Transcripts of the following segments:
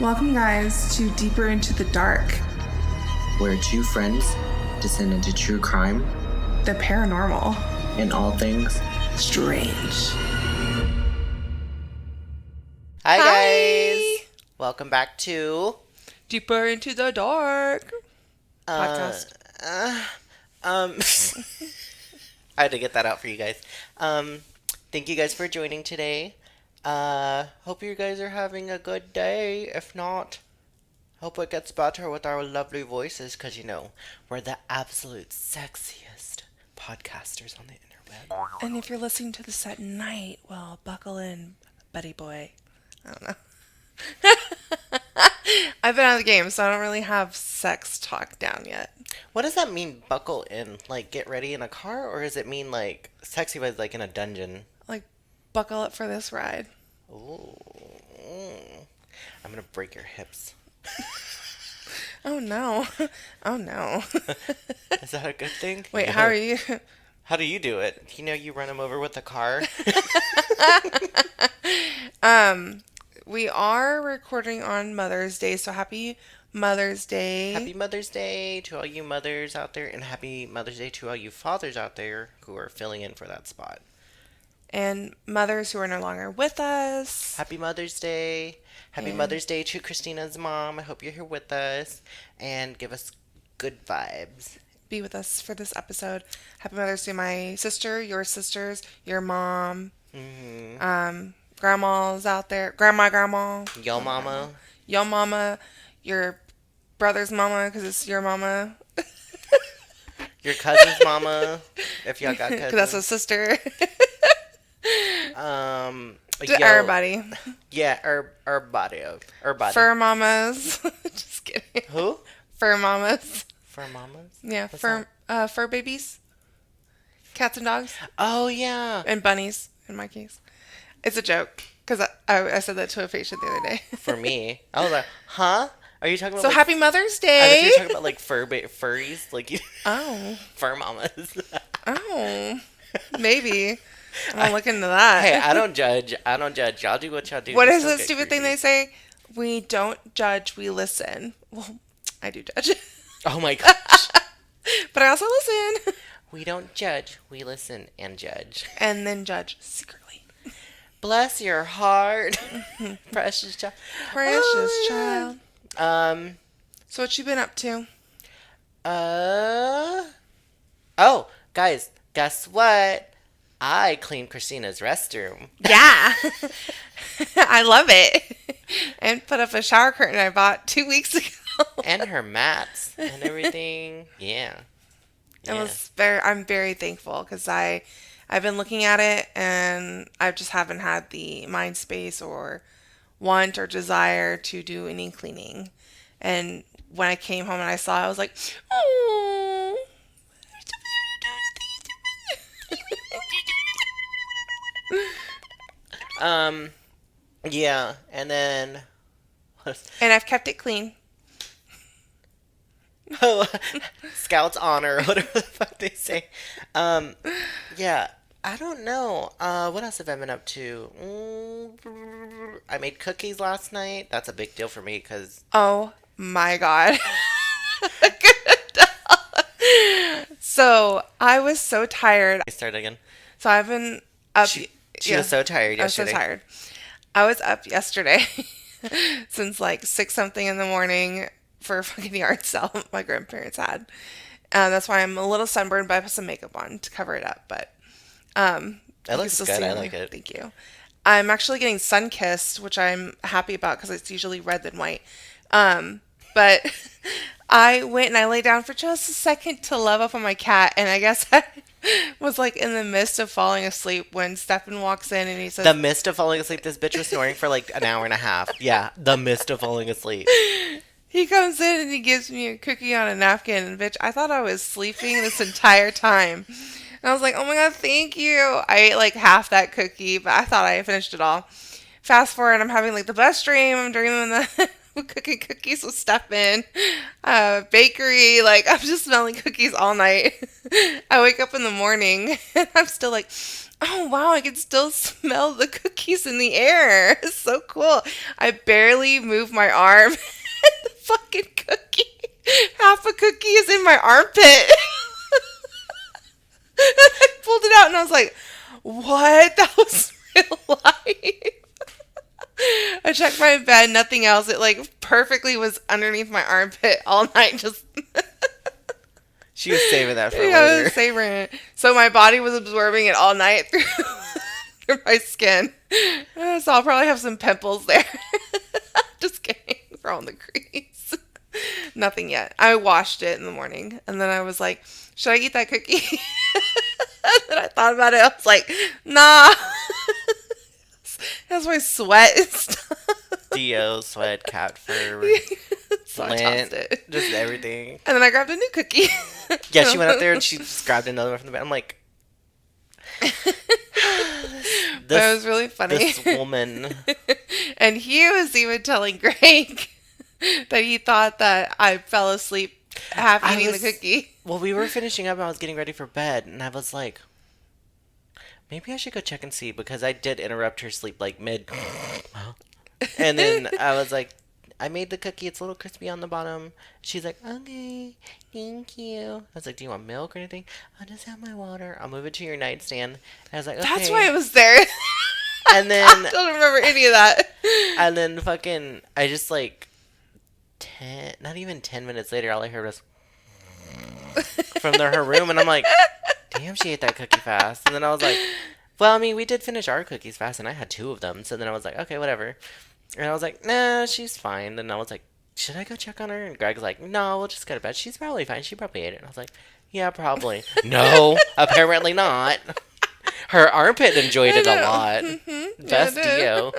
Welcome, guys, to Deeper Into the Dark, where two friends descend into true crime, the paranormal, and all things strange. Hi guys! Welcome back to Deeper Into the Dark podcast. I had to get that out for you guys. Thank you guys for joining today. Hope you guys are having a good day. If not, hope it gets better with our lovely voices, because you know, we're the absolute sexiest podcasters on the interweb. And if you're listening to this at night, well, buckle in, buddy boy. I don't know. I've been out of the game, so I don't really have sex talk down yet. What does that mean, buckle in? Like, get ready in a car? Or does it mean, like, sexy but like in a dungeon? Like, buckle up for this ride. Ooh. I'm gonna break your hips. Oh, no. Oh, no. Is that a good thing? Wait, how are you? How do you do it? You know, you run them over with a car? We are recording on Mother's Day, so happy Mother's Day. Happy Mother's Day to all you mothers out there, and happy Mother's Day to all you fathers out there who are filling in for that spot. And mothers who are no longer with us. Happy Mother's Day. Happy Mother's Day to Christina's mom. I hope you're here with us, and give us good vibes. Be with us for this episode. Happy Mother's Day, my sister, your sisters, your mom. Mm-hmm. Grandma's out there. Grandma. Yo mama. Yo mama. Your brother's mama, because it's your mama. Your cousin's mama, if y'all got cousins. Because that's a sister. Everybody. Yeah, everybody. Fur mamas. Just kidding. Who? Fur mamas. Fur mamas? Yeah, fur babies. Cats and dogs. Oh, yeah. And bunnies, in my case. It's a joke, because I said that to a patient the other day. For me. I was like, huh? Are you talking about So like, happy Mother's I Day! thought you were talking about like furries? Like, Oh. Fur mamas. Oh. Maybe. I'll look into that. Hey, I don't judge. Y'all do what y'all do. What is that stupid thing they say? We don't judge, we listen. Well, I do judge. Oh my gosh. But I also listen. We don't judge, we listen and judge. And then judge secretly. Bless your heart. Precious child. Precious child. So what you been up to? Oh, guys, guess what? I cleaned Christina's restroom. Yeah. I love it. And put up a shower curtain I bought 2 weeks ago. And her mats and everything. Yeah. I'm very thankful, because I've been looking at it and I just haven't had the mind space or want or desire to do any cleaning. And when I came home and I saw it, I was like, oh. Yeah, and then... And I've kept it clean. Oh, Scout's honor, whatever the fuck they say. Yeah, I don't know. What else have I been up to? I made cookies last night. That's a big deal for me, because... Oh, my God. So, I was so tired. Start again. So, I've been up... She was so tired yesterday. I was so tired. I was up yesterday since like 6-something in the morning for a fucking yard sale my grandparents had. That's why I'm a little sunburned, but I put some makeup on to cover it up. But It looks good. I like it. Thank you. I'm actually getting sun-kissed, which I'm happy about, because it's usually red than white. But I went and I lay down for just a second to love up on my cat, and I guess I was like in the midst of falling asleep when Stephen walks in and he says... The midst of falling asleep, this bitch was snoring for like an hour and a half. Yeah, the midst of falling asleep. He comes in and he gives me a cookie on a napkin, and bitch, I thought I was sleeping this entire time. And I was like, oh my God, thank you. I ate like half that cookie, but I thought I finished it all. Fast forward, I'm having like the best dream. I'm dreaming that cooking cookies with Steph in bakery. Like, I'm just smelling cookies all night. I wake up in the morning and I'm still like, oh wow, I can still smell the cookies in the air. It's so cool. I barely move my arm. The fucking cookie, half a cookie is in my armpit. I pulled it out and I was like, what? That was real life. I checked my bed, nothing else. It like perfectly was underneath my armpit all night. Just She was saving that for yeah, I later. was savoring it. So my body was absorbing it all night through, through my skin. So I'll probably have some pimples there. Just kidding. For all the crease. Nothing yet. I washed it in the morning and then I was like, should I eat that cookie? And then I thought about it. I was like, nah. That's my sweat and stuff. Dio, sweat, cat fur, So I lint, tossed it. just everything. And then I grabbed a new cookie. Yeah, she went up there and she just grabbed another one from the bed. I'm like, But it was really funny. This woman. And he was even telling Greg that he thought that I fell asleep half eating the cookie. Well, we were finishing up and I was getting ready for bed, and I was like, maybe I should go check and see, because I did interrupt her sleep like mid. And then I was like, I made the cookie, it's a little crispy on the bottom. She's like, okay, thank you. I was like, do you want milk or anything? I'll just have my water. I'll move it to your nightstand. And I was like, okay. That's why it was there. And then I don't remember any of that. And then fucking, I just like, not even 10 minutes later, all I heard was from her room. And I'm like, damn, she ate that cookie fast. And then I was like, well, I mean, we did finish our cookies fast, and I had 2 of them. So then I was like, okay, whatever. And I was like, nah, she's fine. And I was like, should I go check on her? And Greg's like, no, we'll just go to bed. She's probably fine. She probably ate it. And I was like, yeah, probably. No, apparently not. Her armpit enjoyed it a lot. Mm-hmm. Best Yeah, Dio.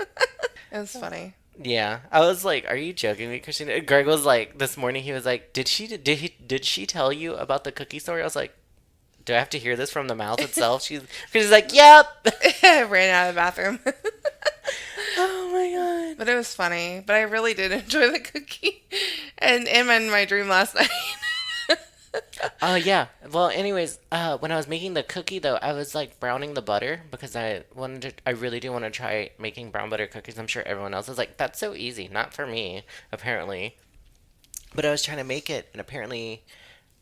it was funny. Yeah, I was like, "Are you joking me, Christina?" Greg was like, this morning he was like, did she tell you about the cookie story?" I was like, "Do I have to hear this from the mouth itself?" She's like, "Yep." I ran out of the bathroom. Oh my god! But it was funny. But I really did enjoy the cookie. And in my dream last night. Oh yeah. Well, anyways, when I was making the cookie though, I was like browning the butter because I really do want to try making brown butter cookies. I'm sure everyone else is like, that's so easy. Not for me, apparently. But I was trying to make it, and apparently,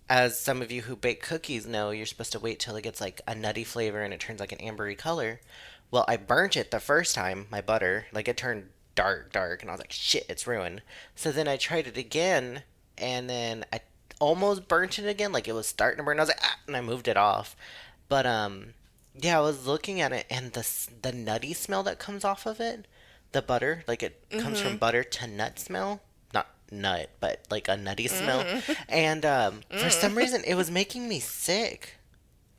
as some of you who bake cookies know, you're supposed to wait till it gets like a nutty flavor and it turns like an ambery color. Well, I burnt it the first time, my butter. Like it turned dark, and I was like, shit, it's ruined. So then I tried it again, and then I almost burnt it again. Like it was starting to burn. I was like, ah, and I moved it off. But yeah, I was looking at it, and the nutty smell that comes off of it, the butter, like it comes from butter to nut smell. Not nut, but like a nutty smell. And for some reason, it was making me sick.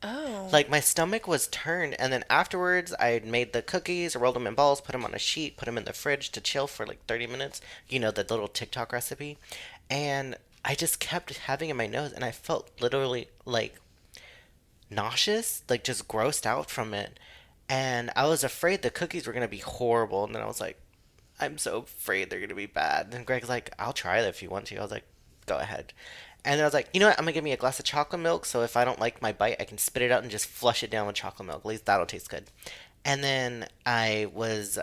Oh. Like my stomach was turned, and then afterwards I made the cookies, rolled them in balls, put them on a sheet, put them in the fridge to chill for like 30 minutes. You know, the little TikTok recipe. And I just kept having it in my nose, and I felt literally like nauseous, like just grossed out from it. And I was afraid the cookies were going to be horrible. And then I was like, I'm so afraid they're going to be bad. And Greg's like, I'll try it if you want to. I was like, go ahead. And then I was like, you know what? I'm going to give me a glass of chocolate milk. So if I don't like my bite, I can spit it out and just flush it down with chocolate milk. At least that'll taste good. And then I was,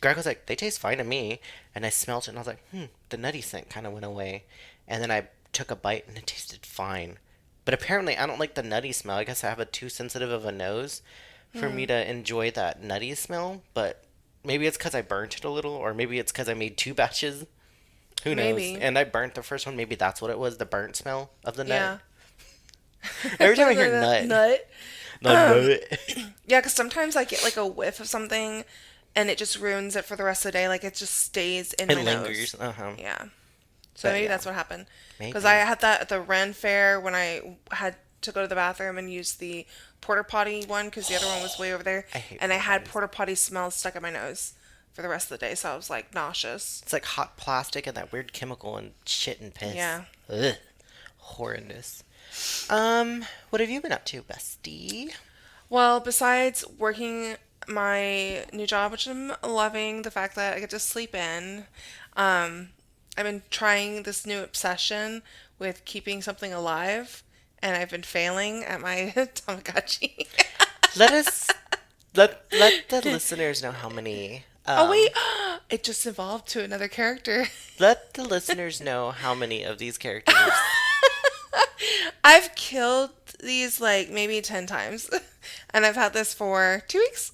Greg was like, they taste fine to me. And I smelled it and I was like, the nutty scent kind of went away. And then I took a bite and it tasted fine. But apparently I don't like the nutty smell. I guess I have a too sensitive of a nose for me to enjoy that nutty smell. But maybe it's because I burnt it a little, or maybe it's because I made 2 batches. Who knows? Maybe. And I burnt the first one. Maybe that's what it was, the burnt smell of the nut. Yeah. Every time I hear nut. Nut. Nut. Yeah, because sometimes I get like a whiff of something and it just ruins it for the rest of the day. Like it just stays in It my lingers. nose. Uh-huh. Yeah. So But maybe yeah. that's what happened. Maybe. Because I had that at the Ren Fair when I had to go to the bathroom and use the porta potty one because the other one was way over there. I hate And I had porta potties. porta potty smell stuck in my nose for the rest of the day. So I was like nauseous. It's like hot plastic and that weird chemical and shit and piss. Yeah. Ugh. Horrendous. What have you been up to, bestie? Well, besides working my new job, which I'm loving, the fact that I get to sleep in, I've been trying this new obsession with keeping something alive, and I've been failing at my Tamagotchi. Let us let the listeners know how many. Oh wait, it just evolved to another character. Let the listeners know how many of these characters. I've killed these like maybe 10 times, and I've had this for 2 weeks.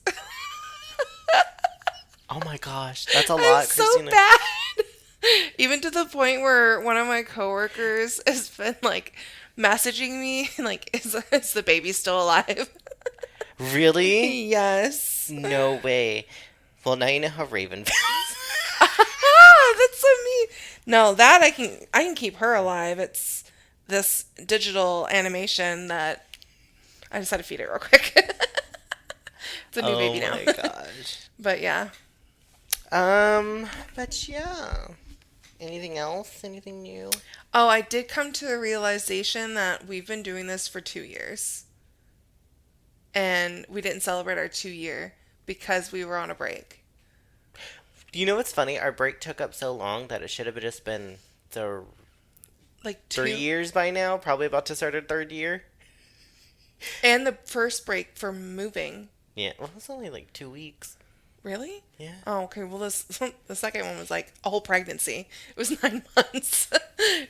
Oh my gosh, that's a I'm lot, so Christina. bad. Even to the point where one of my coworkers has been like messaging me, like, is the baby still alive? Really? Yes. No way. Well, now you know how Raven feels. That's so mean. No, that I can keep her alive. It's this digital animation that I just had to feed it real quick. It's a new Oh baby now. my gosh. But yeah. But yeah. Anything else? Anything new? Oh, I did come to the realization that we've been doing this for 2 years. And we didn't celebrate our 2 year because we were on a break. You know what's funny? Our break took up so long that it should have just been the Like 3 years by now. Probably about to start our third year. And the first break for moving. Yeah, well, it's only like 2 weeks. Really? Yeah. Oh, okay. Well, the second one was like a whole pregnancy. It was 9 months.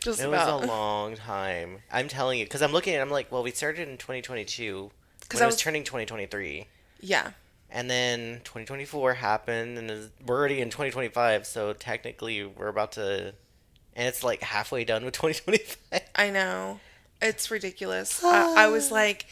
Just It about. was a long time. I'm telling you, because I'm looking at it, I'm like, well, we started in 2022 'Cause when I it was was- turning 2023. Yeah. And then 2024 happened, and we're already in 2025, so technically we're about to, and it's like halfway done with 2025. I know. It's ridiculous. I was like,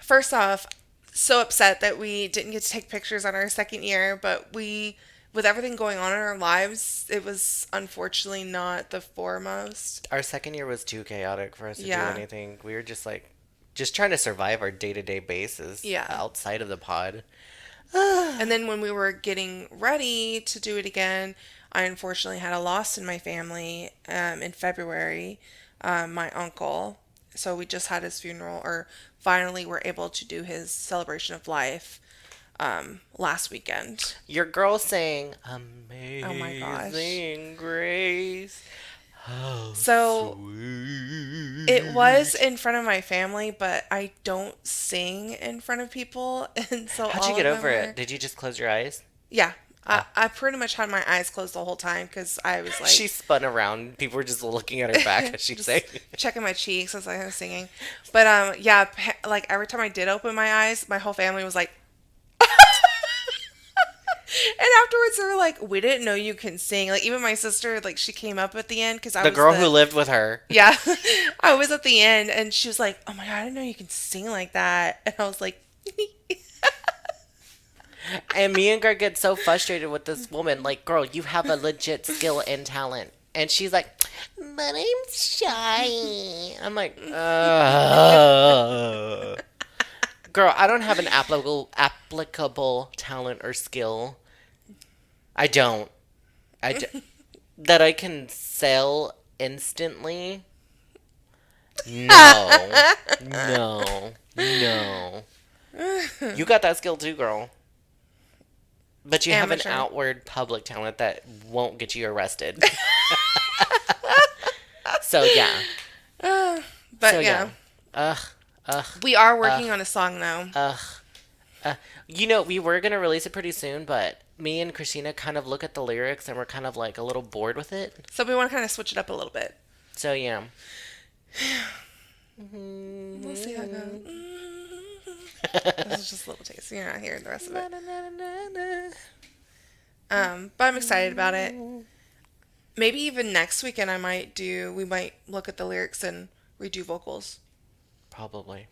first off, so upset that we didn't get to take pictures on our second year, but with everything going on in our lives, it was unfortunately not the foremost. Our second year was too chaotic for us to Yeah. do anything. We were just trying to survive our day-to-day basis Yeah. outside of the pod. And then when we were getting ready to do it again, I unfortunately had a loss in my family in February, my uncle. So we just had his funeral, or finally were able to do his celebration of life last weekend. Your girl sang Amazing Oh my gosh. Grace. How So sweet. it was in front of my family, but I don't sing in front of people, and so How'd all you get of them over were- it? Did you just close your eyes? Yeah, I pretty much had my eyes closed the whole time because I was like She spun around. People were just looking at her back as she just sang. checking my cheeks as I was singing. But yeah, like every time I did open my eyes, my whole family was like. And afterwards, they were like, "We didn't know you can sing." Like even my sister, like she came up at the end because I The was girl who lived with her. Yeah, I was at the end, and she was like, "Oh my god, I didn't know you can sing like that." And I was like, And me and Greg get so frustrated with this woman. Like, girl, you have a legit skill and talent. And she's like, but I'm shy. I'm like, girl, I don't have an applicable talent or skill. I don't. That I can sell instantly. No. No. No. You got that skill too, girl. But you have Amateur. an outward public talent that won't get you arrested. So, yeah. but So, yeah. We are working on a song though. You know, we were going to release it pretty soon, but me and Christina kind of look at the lyrics and we're kind of like a little bored with it. So we want to kind of switch it up a little bit. So, yeah. We'll see how it goes. This is just a little taste. You're not hearing the rest of it. But I'm excited about it. Maybe even next weekend we might look at the lyrics and redo vocals. Probably.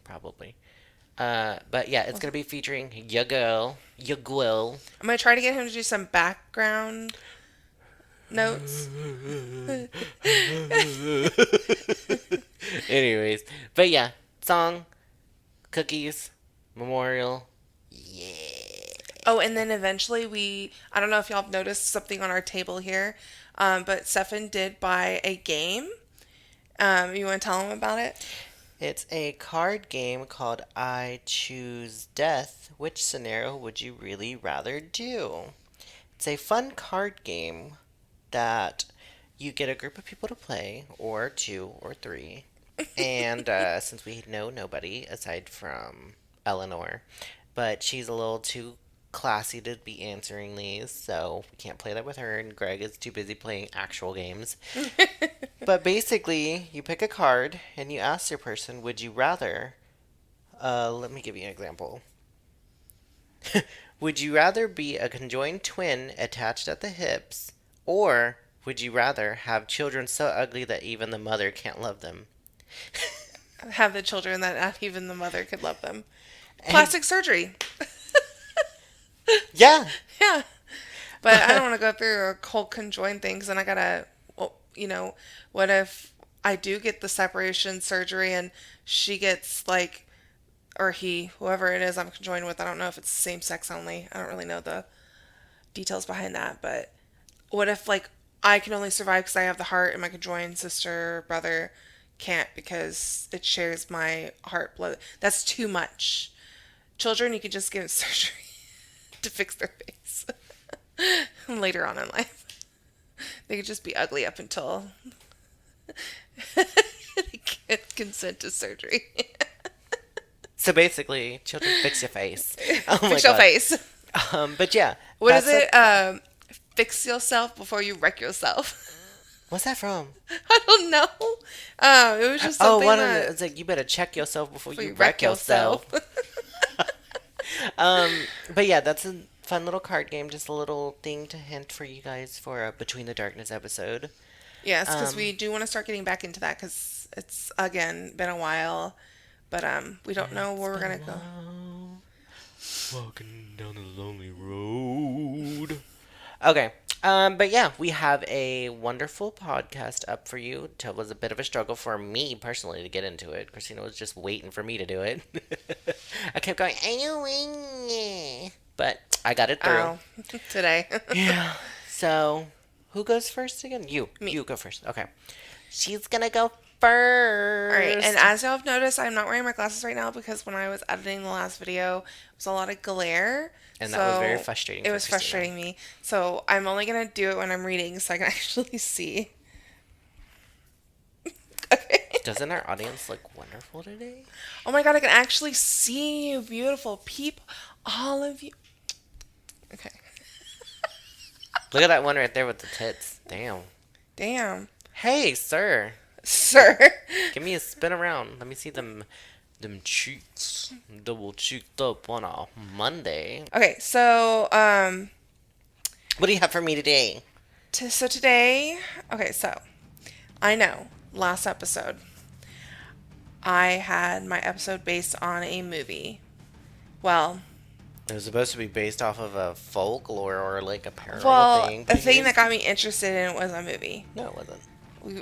But yeah, it's going to be featuring your girl, your Gwill. I'm going to try to get him to do some background notes. Anyways, but yeah, song, cookies, memorial. Yeah. Oh, and then eventually I don't know if y'all have noticed something on our table here, but Stefan did buy a game. You want to tell him about it? It's a card game called I Choose Death. Which scenario would you really rather do? It's a fun card game that you get a group of people to play, or 2 or 3. And since we know nobody aside from Eleanor, but she's a little too classy to be answering these, so we can't play that with her, and Greg is too busy playing actual games. But basically, you pick a card and you ask your person, would you rather, let me give you an example. Would you rather be a conjoined twin attached at the hips, or would you rather have children so ugly that even the mother can't love them? Have the children that not even the mother could love them. Plastic surgery. Yeah. Yeah. But I don't want to go through a whole conjoined thing, 'cause then I gotta, well, what if I do get the separation surgery and she gets like, or he, whoever it is I'm conjoined with, I don't know if it's same sex only. I don't really know the details behind that, but what if like I can only survive because I have the heart and my conjoined sister or brother can't because it shares my heart blood? That's too much. Children, you could just give surgery to fix their face later on in life. They could just be ugly up until they get consent to surgery. So basically, children, fix your face. Oh my Fix your God. face. But yeah. What is that's it? Fix yourself before you wreck yourself. What's that from? I don't know. It was just something that it's like, you better check yourself before you wreck wreck yourself. But yeah, that's a fun little card game. Just a little thing to hint for you guys for a Between the Darkness episode. Yes, because we do want to start getting back into that because it's, again, been a while. But we don't know where we're going to go. Walking down a lonely road. Okay. But yeah, we have a wonderful podcast up for you. It was a bit of a struggle for me personally to get into it. Christina was just waiting for me to do it. I kept going, but I got it through. Oh, today. Yeah. So, who goes first again? You. Me. You go first. Okay. She's gonna go first. All right, and as y'all have noticed, I'm not wearing my glasses right now because when I was editing the last video, it was a lot of glare. And that was very frustrating. It was frustrating me. So I'm only going to do it when I'm reading so I can actually see. Okay. Doesn't our audience look wonderful today? Oh my God, I can actually see you, beautiful people. All of you. Okay. Look at that one right there with the tits. Damn. Damn. Hey, sir. Sir. Give me a spin around. Let me see them cheeks. Double cheeked up on a Monday. Okay, so, What do you have for me today? so today, okay, so, I know, last episode, I had my episode based on a movie. Well, It was supposed to be based off of a folklore or like a paranormal thing. the thing that got me interested in it was a movie. No, it wasn't.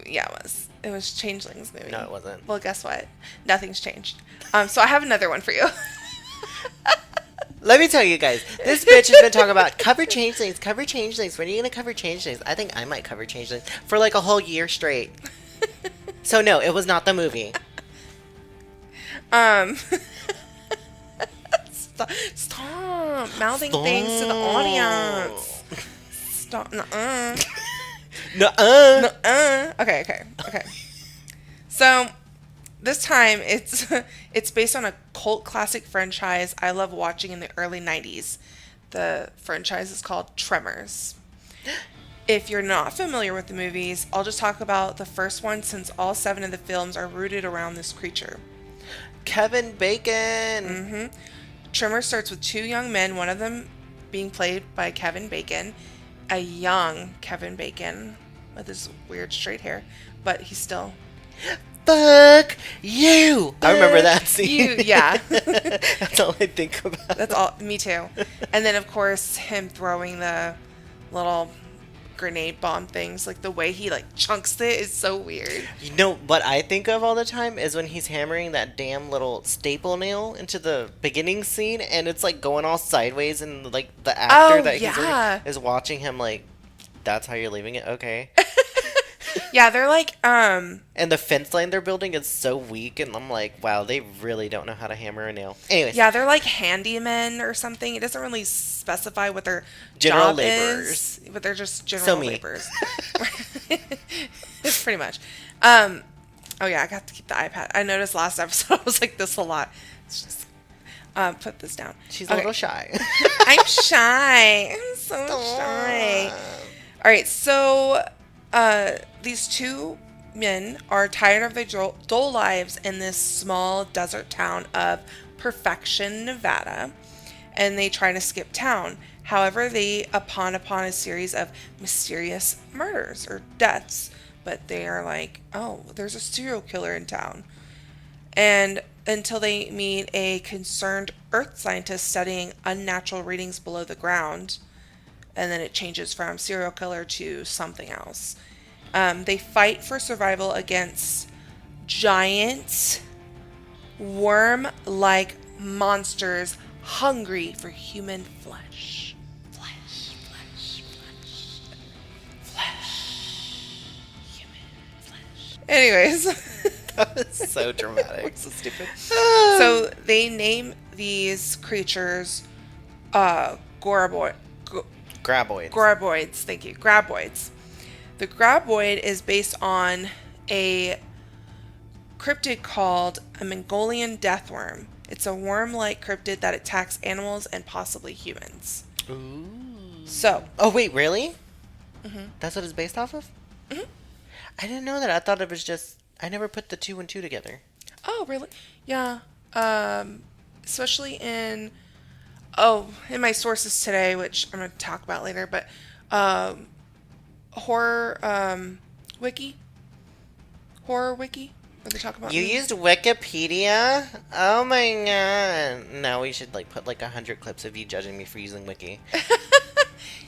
Yeah, it was. It was Changelings movie. No, it wasn't. Well, guess what? Nothing's changed. So I have another one for you. Let me tell you guys, this bitch has been talking about cover changelings. When are you gonna cover changelings? I think I might cover changelings for like a whole year straight. So no, it was not the movie. Stop mouthing things to the audience. Stop. Nuh-uh. Nuh-uh. Okay. So this time it's based on a cult classic franchise I love watching in the early 90s. The franchise is called Tremors. If you're not familiar with the movies, I'll just talk about the first one since all 7 of the films are rooted around this creature. Kevin Bacon. Mm-hmm. Tremors starts with 2 young men, one of them being played by Kevin Bacon, a young Kevin Bacon with his weird straight hair, but he's still... Fuck you! I remember that scene. Yeah. That's all I think about. That's all. Me too. And then, of course, him throwing the little grenade bomb things. Like, the way he, like, chunks it is so weird. You know, what I think of all the time is when he's hammering that damn little staple nail into the beginning scene, and it's, like, going all sideways, and, like, the actor that he's is watching him, like, that's how you're leaving it? Okay. Yeah, they're like, And the fence line they're building is so weak, and I'm like, wow, they really don't know how to hammer a nail. Anyways, yeah, they're like handymen or something. It doesn't really specify what their general job laborers. is, but they're just So general me. laborers. It's pretty much. Oh yeah, I got to keep the iPad. I noticed last episode I was like this a lot. It's just put this down. She's a little shy. I'm shy. I'm so shy. All right, so these two men are tired of their dull lives in this small desert town of Perfection, Nevada, and they try to skip town. However, they upon a series of mysterious murders or deaths, but they are like, oh, there's a serial killer in town. And until they meet a concerned earth scientist studying unnatural readings below the ground, and then it changes from serial killer to something else. They fight for survival against giant worm-like monsters hungry for human flesh. Flesh, flesh, flesh. Flesh. Human flesh. Anyways. That was so dramatic. So stupid. So they name these creatures Graboids. Thank you. Graboids. The graboid is based on a cryptid called a Mongolian deathworm. It's a worm-like cryptid that attacks animals and possibly humans. Ooh. So. Oh, wait, really? Mm-hmm. That's what it's based off of? Mm-hmm. I didn't know that. I thought it was just... I never put the 2 and 2 together. Oh, really? Yeah. Especially in my sources today, which I'm going to talk about later, but horror wiki, where they talk about You used Wikipedia? Oh my god. Now we should like put like 100 clips of you judging me for using Wiki.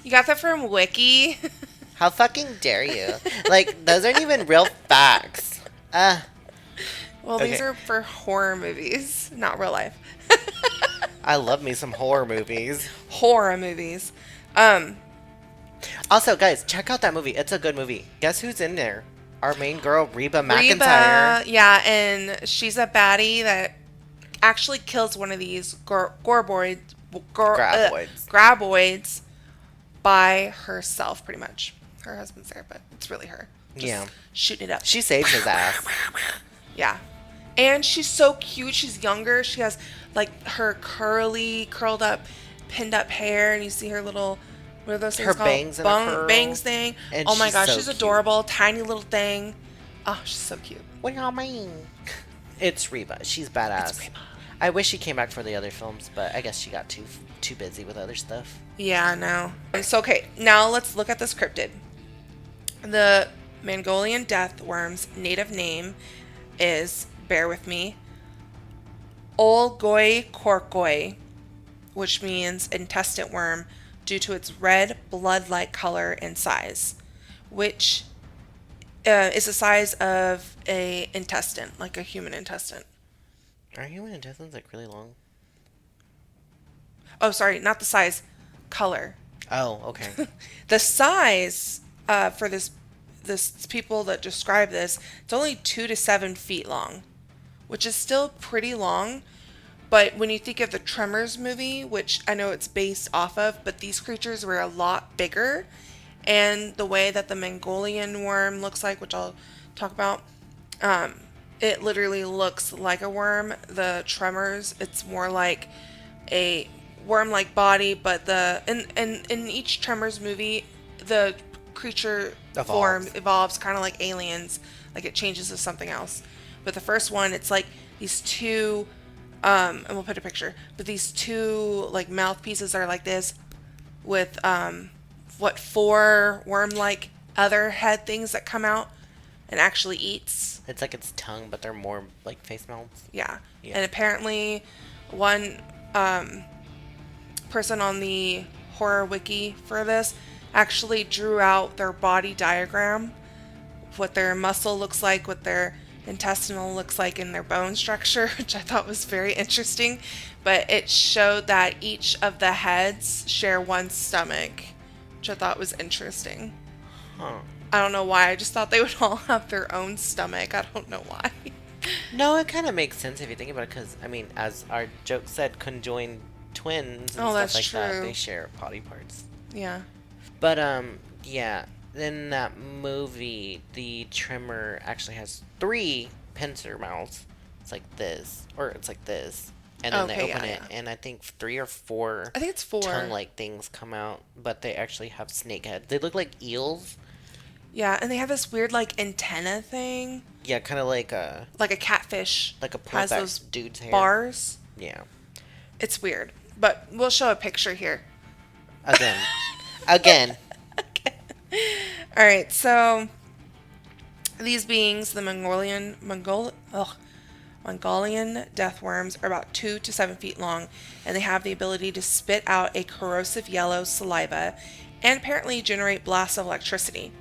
You got that from Wiki? How fucking dare you? Like, those aren't even real facts. Well, Okay. these are for horror movies, not real life. I love me some horror movies. Horror movies. Also, guys, check out that movie. It's a good movie. Guess who's in there? Our main girl, Reba McEntire. Reba, yeah, and she's a baddie that actually kills one of these graboids by herself, pretty much. Her husband's there, but it's really her. Just shooting it up. She saves his ass. Yeah. And she's so cute. She's younger. She has like her curled up, pinned up hair, and you see her little, what are those things Her called? bangs in a curl. Bangs thing. And oh my she's gosh, so she's cute. adorable. Tiny little thing. Oh, she's so cute. What do y'all mean? It's Reba. She's badass. It's Reba. I wish she came back for the other films, but I guess she got too busy with other stuff. Yeah, I know. So, okay, now let's look at this cryptid. The Mongolian death worm's native name is, bear with me, Olgoi korkoi, which means intestine worm due to its red blood-like color and size, which is the size of a intestine, like a human intestine. Are human intestines like really long? Oh, sorry, not the size, color. Oh, okay. The size for this people that describe this, it's only 2 to 7 feet long, which is still pretty long. But when you think of the Tremors movie, which I know it's based off of, but these creatures were a lot bigger, and the way that the Mongolian worm looks like, which I'll talk about, it literally looks like a worm. The Tremors, it's more like a worm-like body, but in each Tremors movie, the creature form evolves kind of like aliens, like it changes to something else. But the first one, it's like these two, and we'll put a picture, but these two like mouthpieces are like this with 4 worm-like other head things that come out and actually eats. It's like its tongue, but they're more like face melts. Yeah. And apparently one person on the horror wiki for this actually drew out their body diagram, what their muscle looks like, what their intestinal looks like, and their bone structure, which I thought was very interesting. But it showed that each of the heads share one stomach, which I thought was interesting. Huh. I don't know why. I just thought they would all have their own stomach. I don't know why. No, it kind of makes sense if you think about it, because, I mean, as our joke said, conjoined twins and Oh, stuff that's like that, true. they share body parts. Yeah. But, yeah, in that movie, the trimmer actually has 3 pincer mouths. It's like this, or it's like this. And then they Okay, open yeah, it, yeah. and I think 3 or 4 I think it's 4. tongue-like things come out, but they actually have snake heads. They look like eels. Yeah, and they have this weird, like, antenna thing. Yeah, kind of like Like a catfish. a Has pullback those dude's hair. bars. Yeah. It's weird. But we'll show a picture here. Again. Again. Alright, so these beings, the Mongolian death worms, are about 2 to 7 feet long, and they have the ability to spit out a corrosive yellow saliva and apparently generate blasts of electricity.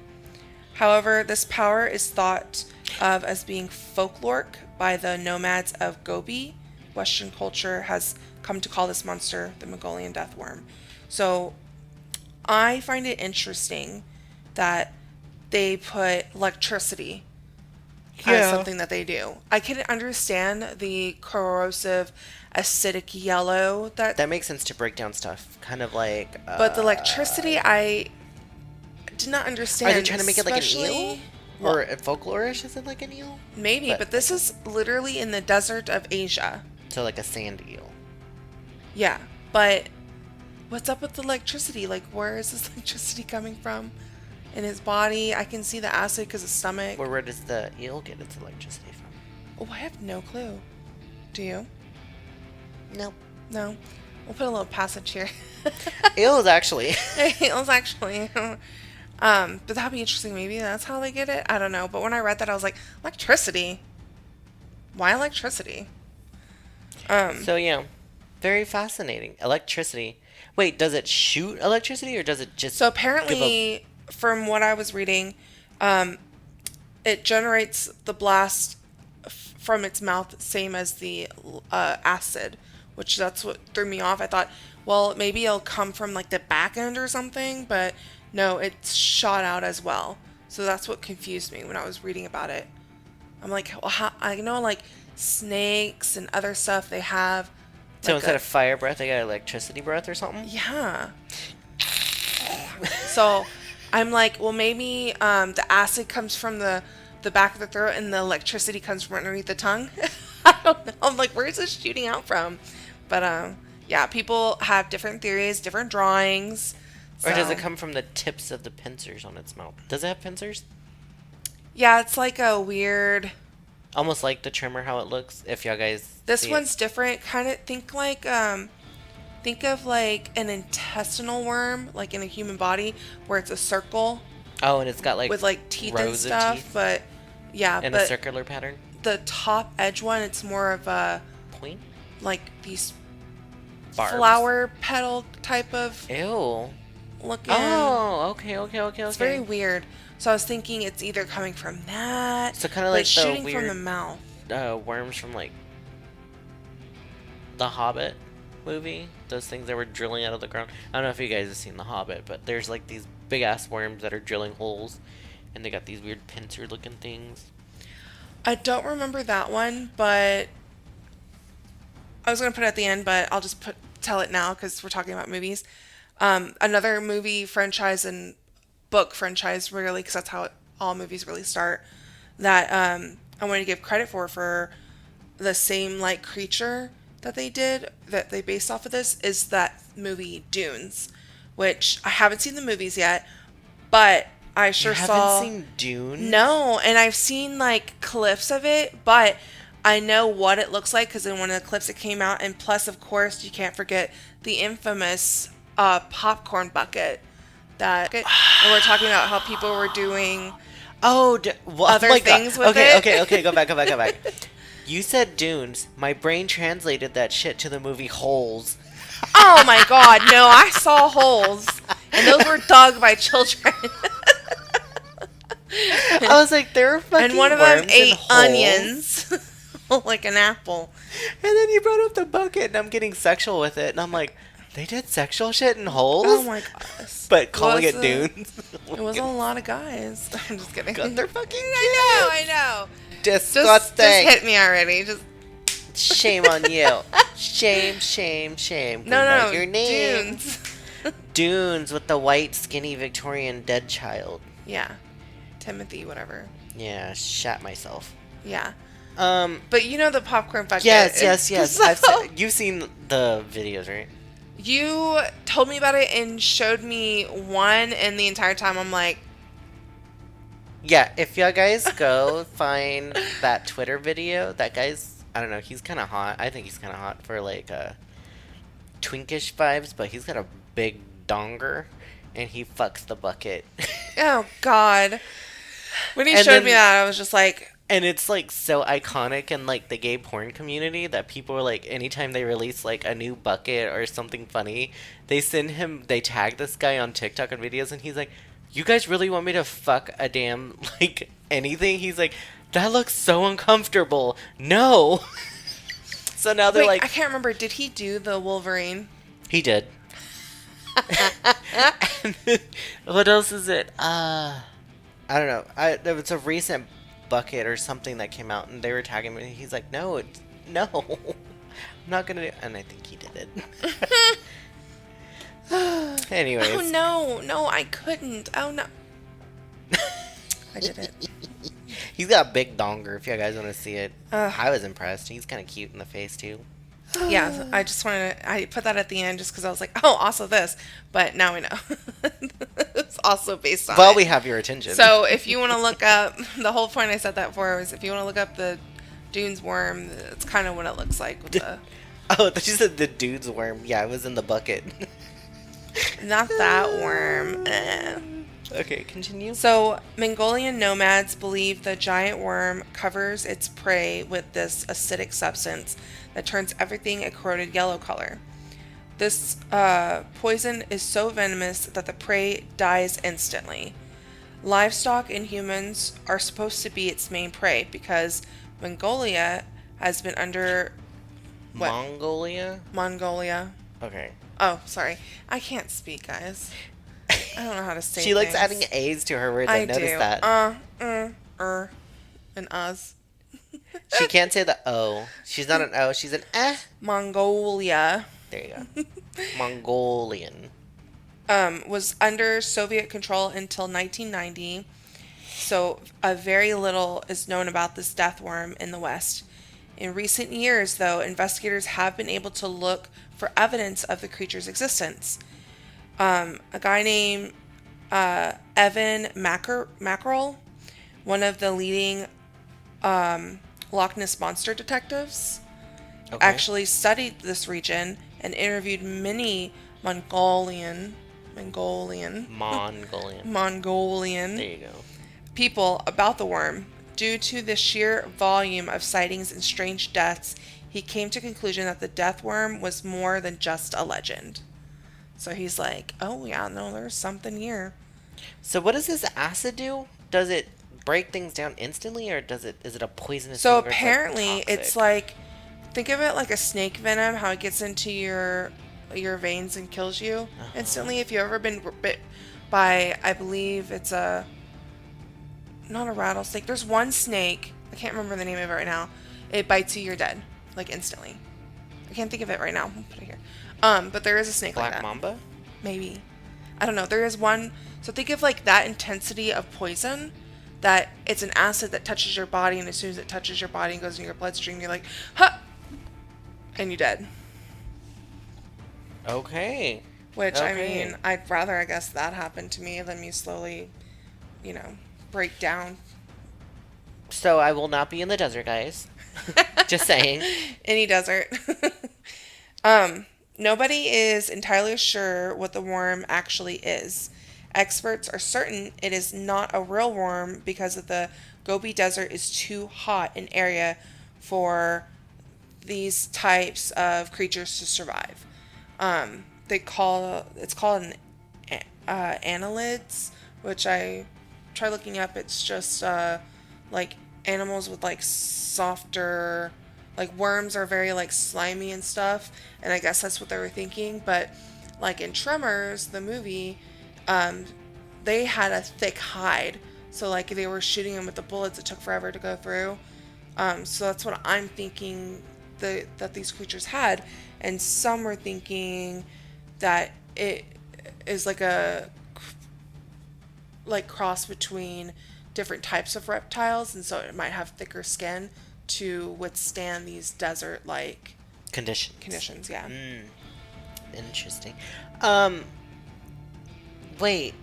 However, this power is thought of as being folkloric by the nomads of Gobi. Western culture has come to call this monster the Mongolian death worm. So I find it interesting that they put electricity as something that they do. I can understand the corrosive acidic yellow That makes sense to break down stuff. Kind of like... but the electricity I did not understand. Are they trying to make it like an eel? especially- Or folklorish, is it like an eel? Maybe, but this is literally in the desert of Asia. So like a sand eel. Yeah, but what's up with the electricity? Like, where is this electricity coming from? In his body, I can see the acid because his stomach. Where does the eel get its electricity from? Oh, I have no clue. Do you? Nope. No. We'll put a little passage here. Eels, actually. It was actually. But that'd be interesting. Maybe that's how they get it. I don't know. But when I read that, I was like, electricity. Why electricity? So yeah, very fascinating. Electricity. Wait, does it shoot electricity or does it just? So apparently, from what I was reading, it generates the blast from its mouth, same as the acid, which that's what threw me off. I thought, well, maybe it'll come from like the back end or something, but no, it's shot out as well. So that's what confused me when I was reading about it. I'm like, well, I know like snakes and other stuff, they have. So like instead of fire breath, they got electricity breath or something? Yeah. So I'm like, well, maybe the acid comes from the back of the throat and the electricity comes from underneath the tongue. I don't know. I'm like, where is this shooting out from? But yeah, people have different theories, different drawings. Or does so- it come from the tips of the pincers on its mouth? Does it have pincers? Yeah, it's like a weird. Almost like the trimmer, how it looks. If y'all guys. This see one's different. Kind of think of like an intestinal worm, like in a human body, where it's a circle it. Oh, and it's got like with like teeth and rows of stuff. teeth But yeah, in but a circular pattern. the top edge one, it's more of a Point. like these Barbs. flower petal type of Ew. looking. Oh, okay. It's very weird. So I was thinking it's either coming from that, So kind of but like it's the shooting from weird the mouth. Worms from like the Hobbit movie. Those things that were drilling out of the ground. I don't know if you guys have seen the Hobbit, but there's like these big ass worms that are drilling holes, and they got these weird pincer looking things. I don't remember that one, but I was gonna put it at the end, but I'll just tell it now because we're talking about movies. Another movie franchise and book franchise, really, because that's how all movies really start. That I want to give credit for the same like creature that they based off of this is that movie Dunes, which I haven't seen the movies yet, but I sure You saw. haven't seen Dune? No, and I've seen like clips of it, but I know what it looks like because in one of the clips it came out, and plus, of course, you can't forget the infamous popcorn bucket. And we're talking about how people were doing other things with it. Okay, go back. You said Dunes. My brain translated that shit to the movie Holes. Oh my god, no, I saw holes, and those were dug by children. I was like, there are fucking And one of worms them ate in holes? onions, like an apple. And then you brought up the bucket, and I'm getting sexual with it, and I'm like, They did sexual shit in holes? Oh my gosh. But calling Was it dunes? It was a lot of guys. I'm just kidding. God, they're fucking I know. disgusting. Just hit me already. Just Shame on you. Shame, shame, shame. We no, know your name. Dunes. Dunes with the white, skinny Victorian dead child. Yeah, Timothy, whatever. Yeah, shat myself. Yeah. But you know the popcorn bucket. Yes. So, You've seen the videos, right? you told me about it and showed me one, and the entire time I'm like, Yeah, if y'all guys go find that Twitter video, that guy's, I don't know, he's kind of hot. I think he's kind of hot for like twinkish vibes, but he's got a big donger, and he fucks the bucket. oh God. When he And showed then- me that, I was just like, And it's like so iconic in like the gay porn community that people are like, anytime they release like a new bucket or something funny, they tag this guy on TikTok and videos, and he's like, you guys really want me to fuck a damn like anything? He's like, that looks so uncomfortable. No. So now they're wait, like, I can't remember. Did he do the Wolverine? he did. And then, what else is it? I don't know. There was a recent bucket or something that came out, and they were tagging me. He's like, no, no, I'm not gonna do. And I think he did it. Anyways. Oh no, I couldn't. Oh no. I did it. He's got a big donger. If you guys want to see it, Ugh. I was impressed. He's kind of cute in the face too. Yeah, I just wanted to, I put that at the end just because I was like, oh, also this. But now we know. It's also based on Well, it. we have your attention. So if you want to look up, the whole point I said that for was if you want to look up the Dunes worm, it's kind of what it looks like with the, Oh, she said the dude's worm. Yeah, it was in the bucket. not that worm. Okay, continue. So Mongolian nomads believe the giant worm covers its prey with this acidic substance that turns everything a corroded yellow color. This poison is so venomous that the prey dies instantly. Livestock and humans are supposed to be its main prey because Mongolia has been under... What? Mongolia. Okay. Oh, sorry. I can't speak, guys. I don't know how to say She likes things. adding A's to her words. I I've noticed do. that. And us. She can't say the O. She's not an O. She's an eh. Mongolia. There you go. Mongolian. Was under Soviet control until 1990. So very little is known about this death worm in the West. In recent years, though, investigators have been able to look for evidence of the creature's existence. A guy named Evan Mackerel, one of the leading Loch Ness Monster detectives, actually studied this region and interviewed many Mongolian There you go. people about the worm. Due to the sheer volume of sightings and strange deaths, he came to the conclusion that the death worm was more than just a legend. So he's like, oh yeah, no, there's something here. So what does this acid do? Does it break things down instantly, or is it a poisonous So thing where apparently it's it's like, think of it like a snake venom, how it gets into your veins and kills you instantly. If you've ever been bit by, I believe it's not a rattlesnake. There's one snake, I can't remember the name of it right now. It bites you, you're dead, like instantly. I can't think of it right now. I'll put it here. But there is a snake like Black that. Mamba? Maybe. I don't know. There is one. So think of like that intensity of poison, that it's an acid that touches your body, and as soon as it touches your body and goes in your bloodstream, you're like, huh! And you're dead. Okay. Which, I Okay. mean, I'd rather, I guess, that happen to me than me slowly, break down. So I will not be in the desert, guys. Just saying. Any desert. Nobody is entirely sure what the worm actually is. Experts are certain it is not a real worm because of the Gobi Desert is too hot an area for these types of creatures to survive. It's called an annelids, which I try looking up. It's just like animals with like softer, like worms are very like slimy and stuff, and I guess that's what they were thinking. But like in Tremors, the movie, um, they had a thick hide, so like they were shooting them with the bullets. It took forever to go through. So that's what I'm thinking that these creatures had, and some were thinking that it is like a like cross between different types of reptiles, and so it might have thicker skin to withstand these desert like Conditions. Yeah. Interesting. Wait.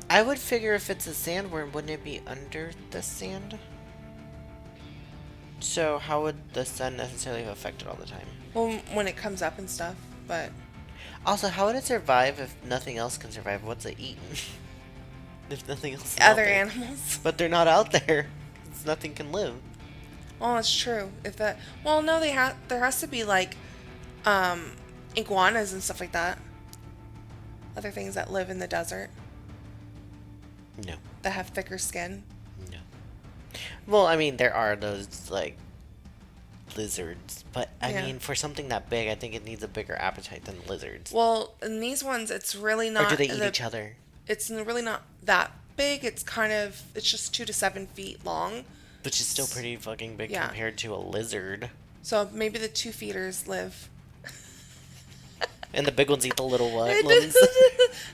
I would figure if it's a sandworm, wouldn't it be under the sand? So how would the sun necessarily affect it all the time? Well, when it comes up and stuff, but Also, how would it survive if nothing else can survive? What's it eating? If nothing else is other out there. animals. But they're not out there. 'Cause nothing can live. Well, that's true. If that, well, no, there has to be like iguanas and stuff like that. Other things that live in the desert No. that have thicker skin. No. Well, I mean, there are those, like, lizards. But, I Yeah. mean, for something that big, I think it needs a bigger appetite than lizards. Well, in these ones, it's really not. Or do they eat each other? It's really not that big. It's just 2 to 7 feet long. Which is still pretty fucking big Yeah. compared to a lizard. So maybe the 2-feeters live. And the big ones eat the little ones.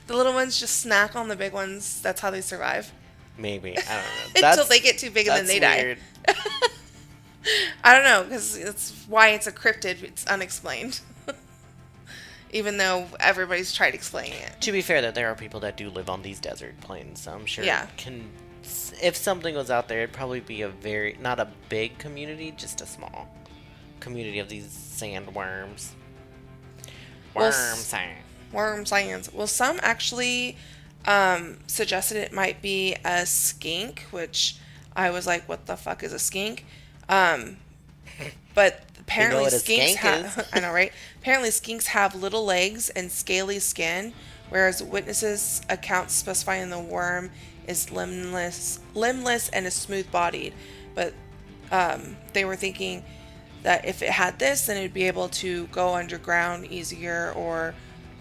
The little ones just snack on the big ones. That's how they survive. Maybe. I don't know. Until they get too big and then they die. I don't know, because it's why it's a cryptid. It's unexplained. Even though everybody's tried explaining it. To be fair, though, there are people that do live on these desert plains, so I'm sure Yeah. if something was out there, it'd probably be not a big community, just a small community of these sandworms. Well, Worm science. Well, some actually suggested it might be a skink, which I was like, what the fuck is a skink? But apparently what a skinks skank have, is. I know, right? Apparently skinks have little legs and scaly skin, whereas witnesses' accounts specifying the worm is limbless and is smooth-bodied. But they were thinking that if it had this, then it'd be able to go underground easier, or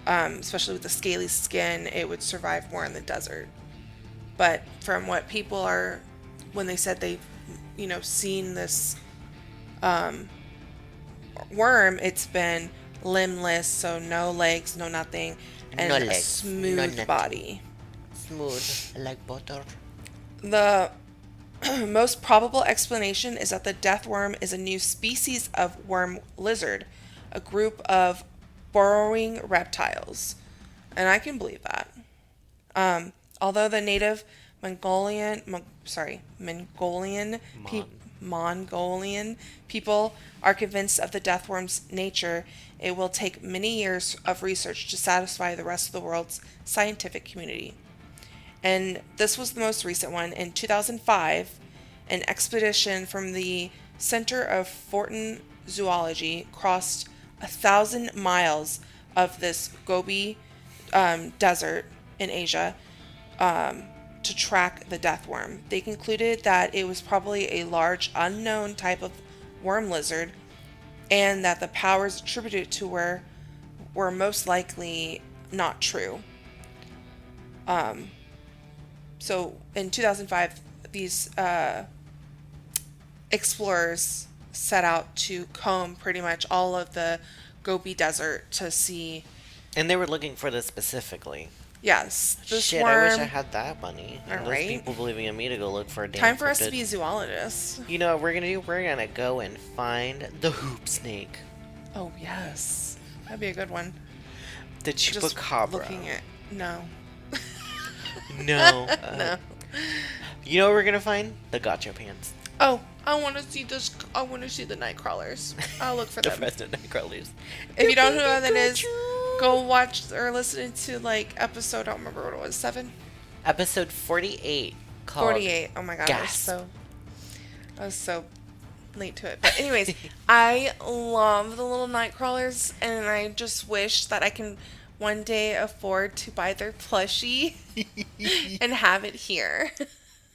especially with the scaly skin, it would survive more in the desert. But from what people are, when they said they've, seen this worm, it's been limbless, so no legs, no nothing, and No a legs, smooth no nothing. body. Smooth, like butter. The most probable explanation is that the death worm is a new species of worm lizard, a group of burrowing reptiles. And I can believe that. Although the native Mongolian people are convinced of the death worm's nature, it will take many years of research to satisfy the rest of the world's scientific community. And this was the most recent one. In 2005, an expedition from the Center of Fortin Zoology crossed 1,000 miles of this Gobi desert in Asia to track the death worm. They concluded that it was probably a large unknown type of worm lizard, and that the powers attributed to her were most likely not true. So in 2005, these explorers set out to comb pretty much all of the Gobi Desert to see. And they were looking for this specifically. Yes, this Shit, worm. I wish I had that money. And those Alright. people believing in me to go look for a damn Time for us to cryptid. be zoologists. You know what we're gonna do? We're gonna go and find the hoop snake. Oh yes, that'd be a good one. The Just chupacabra. looking at no. No. No. You know what we're gonna find? The gotcha pants. Oh, I want to see this. I want to see the night crawlers. I'll look for The them. Fresno Nightcrawlers. If you don't know who that is, go watch or listen to like episode. I don't remember what it was. 7, Episode 48. Called 48. Oh my god, Gasp. I was so late to it. But anyways, I love the little night crawlers, and I just wish that I can one day afford to buy their plushie and have it here.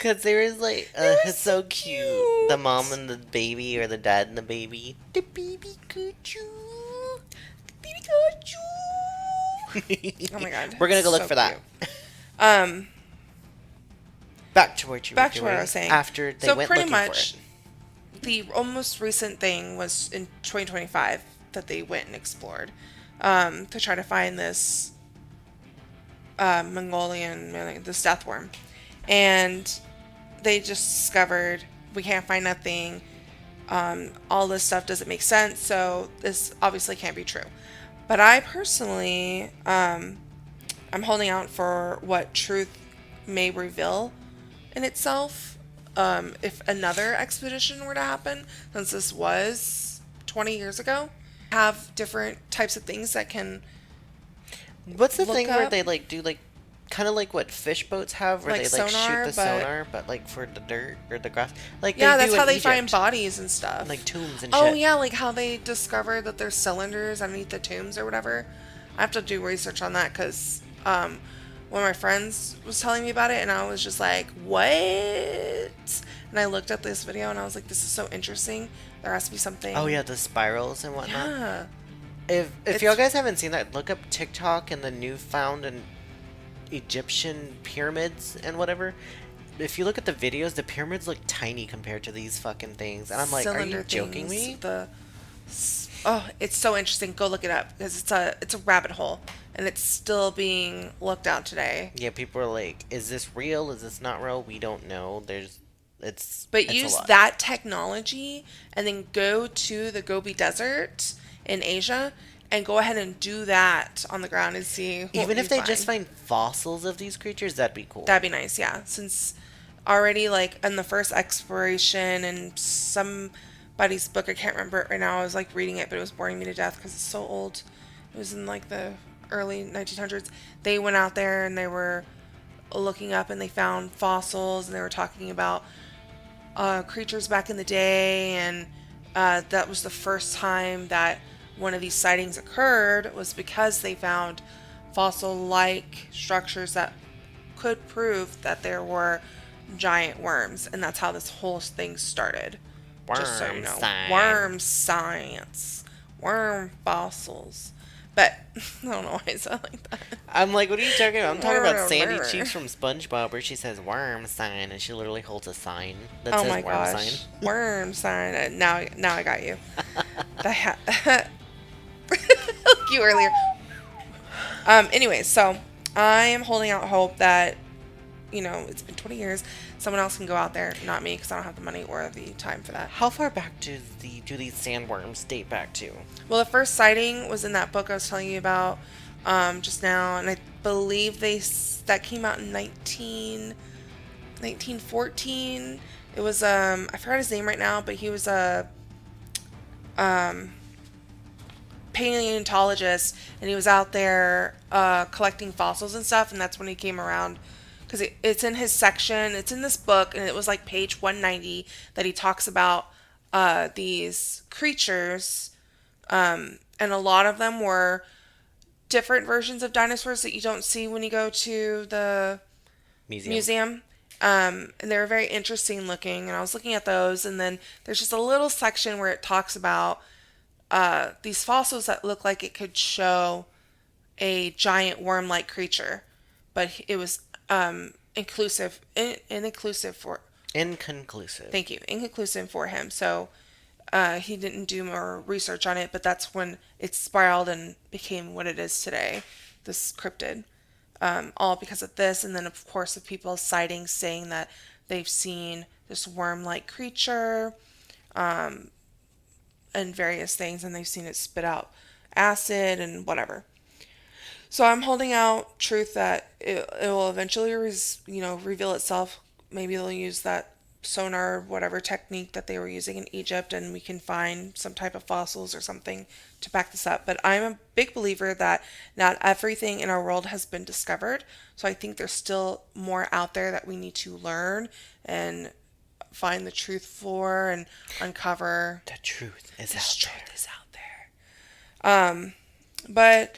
Cause there is like, it's so cute. The mom and the baby, or the dad and the baby. The baby got you. The baby got you. Oh my god. We're gonna it's go look so for that. cute. Um, Back to what you back were to what I doing was saying. after they So went pretty looking much, for it. the almost recent thing was in 2025 that they went and explored to try to find this this death worm. And they just discovered we can't find nothing. All this stuff doesn't make sense, so this obviously can't be true. But I personally, I'm holding out for what truth may reveal in itself. If another expedition were to happen, since this was 20 years ago, have different types of things that can What's the look thing where up. they like do like kind of like what fish boats have, where Like they like shoot sonar, the but sonar, but like for the dirt or the grass, like yeah, they that's do how in they Egypt, find bodies and stuff. like tombs and Oh shit. yeah, like how they discovered that there's cylinders underneath the tombs or whatever. I have to do research on that because one of my friends was telling me about it, and I was just like, "What?" And I looked at this video, and I was like, "This is so interesting. There has to be something." Oh yeah, the spirals and whatnot. Yeah. If It's y'all guys haven't seen that, look up TikTok and the newfound and Egyptian pyramids and whatever. If you look at the videos, the pyramids look tiny compared to these fucking things, and I'm like, are cylinder you joking things, me? Oh, it's so interesting. Go look it up because it's a rabbit hole, and it's still being looked at today. Yeah, people are like, is this real? Is this not real? We don't know. But it's a use lot. that technology and then go to the Gobi Desert in Asia and go ahead and do that on the ground and see what Even you if they find. just find fossils of these creatures, that'd be cool. That'd be nice, yeah. Since already like in the first exploration and somebody's book, I can't remember it right now. I was like reading it, but it was boring me to death because it's so old. It was in like the early 1900s. They went out there and they were looking up and they found fossils and they were talking about creatures back in the day, and that was the first time that one of these sightings occurred was because they found fossil-like structures that could prove that there were giant worms, and that's how this whole thing started. Just so you know, worm science, worm fossils. But I don't know why I sound like that. I'm like, what are you talking about? I'm talking about Sandy Cheeks from SpongeBob, where she says worm sign, and she literally holds a sign that Oh says my worm gosh, sign. worm sign. Now I got you. You earlier. Anyway, so I am holding out hope that, it's been 20 years. Someone else can go out there, not me, because I don't have the money or the time for that. How far back do these sandworms date back to? Well, the first sighting was in that book I was telling you about just now, and I believe that came out in 1914. It was I forgot his name right now, but he was a paleontologist, and he was out there collecting fossils and stuff, and that's when he came around. Because it's in his section, it's in this book, and it was like page 190 that he talks about these creatures, and a lot of them were different versions of dinosaurs that you don't see when you go to the museum. And they were very interesting looking, and I was looking at those, and then there's just a little section where it talks about these fossils that look like it could show a giant worm-like creature, but it was inconclusive for. Inconclusive. Thank you, inconclusive for him. So he didn't do more research on it, but that's when it spiraled and became what it is today, this cryptid. All because of this, and then of course of people citing saying that they've seen this worm-like creature, and various things, and they've seen it spit out acid and whatever. So I'm holding out truth that it will eventually, reveal itself. Maybe they'll use that sonar, whatever technique that they were using in Egypt, and we can find some type of fossils or something to back this up. But I'm a big believer that not everything in our world has been discovered. So I think there's still more out there that we need to learn and find the truth for and uncover. The truth is out there. But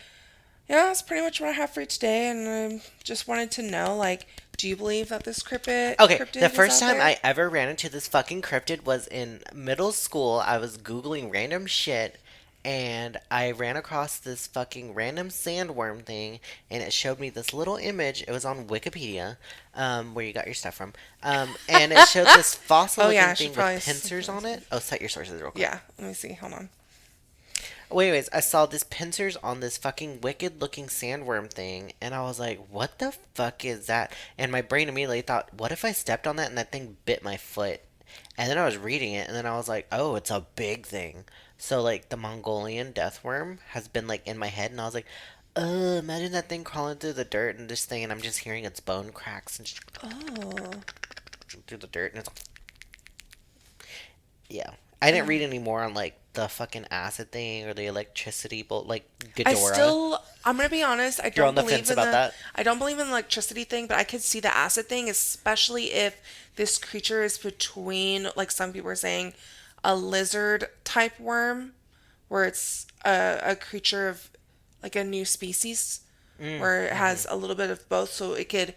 yeah, that's pretty much what I have for you today, and I just wanted to know, like, Do you believe that this Okay, cryptid the is first out time there? I ever ran into this fucking cryptid was in middle school. I was Googling random shit and I ran across this fucking random sandworm thing and it showed me this little image. It was on Wikipedia, where you got your stuff from. And it showed this fossil Oh yeah, looking I should thing with probably. pincers on it. Oh, cite your sources real quick. Yeah, let me see. Hold on. Wait, anyways, I saw this pincers on this fucking wicked looking sandworm thing, and I was like, what the fuck is that? And my brain immediately thought, what if I stepped on that and that thing bit my foot? And then I was reading it, and then I was like, oh, it's a big thing. So, like, the Mongolian deathworm has been, like, in my head, and I was like, imagine that thing crawling through the dirt and this thing, and I'm just hearing its bone cracks and just Oh. through the dirt, and it's yeah. I didn't Yeah. read any more on, like, the fucking acid thing or the electricity bolt, like, I Ghidorah. still, I'm gonna be honest. I You're on don't the believe fence in about the. that? I don't believe in the electricity thing, but I could see the acid thing, especially if this creature is between, like some people are saying, a lizard type worm, where it's a creature of like a new species, where it has a little bit of both, so it could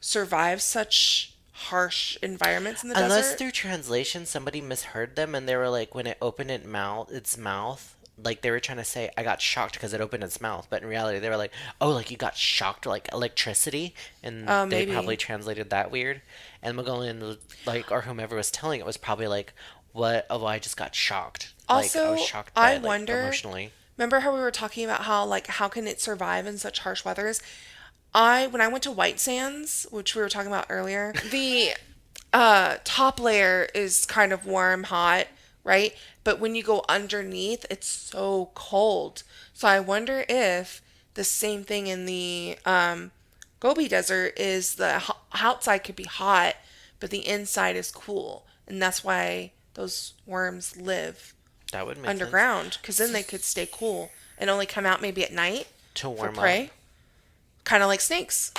survive such harsh environments in the Unless desert. through translation somebody misheard them and they were like, when it opened its mouth, like they were trying to say, I got shocked because it opened its mouth. But in reality, they were like, oh, like you got shocked like electricity. And they probably Maybe. translated that weird. And Mongolian, like, or whomever was telling it was probably like, what? Oh, I just got shocked. Like, I was Also, shocked by I it, like, wonder. emotionally. Remember how we were talking about how like how can it survive in such harsh weathers? I when I went to White Sands, which we were talking about earlier, the top layer is kind of warm, hot, right? But when you go underneath, it's so cold. So I wonder if the same thing in the Gobi Desert is the outside could be hot, but the inside is cool, and that's why those worms live That would make sense. underground because then they could stay cool and only come out maybe at night To for warm up. prey. Kind of like snakes.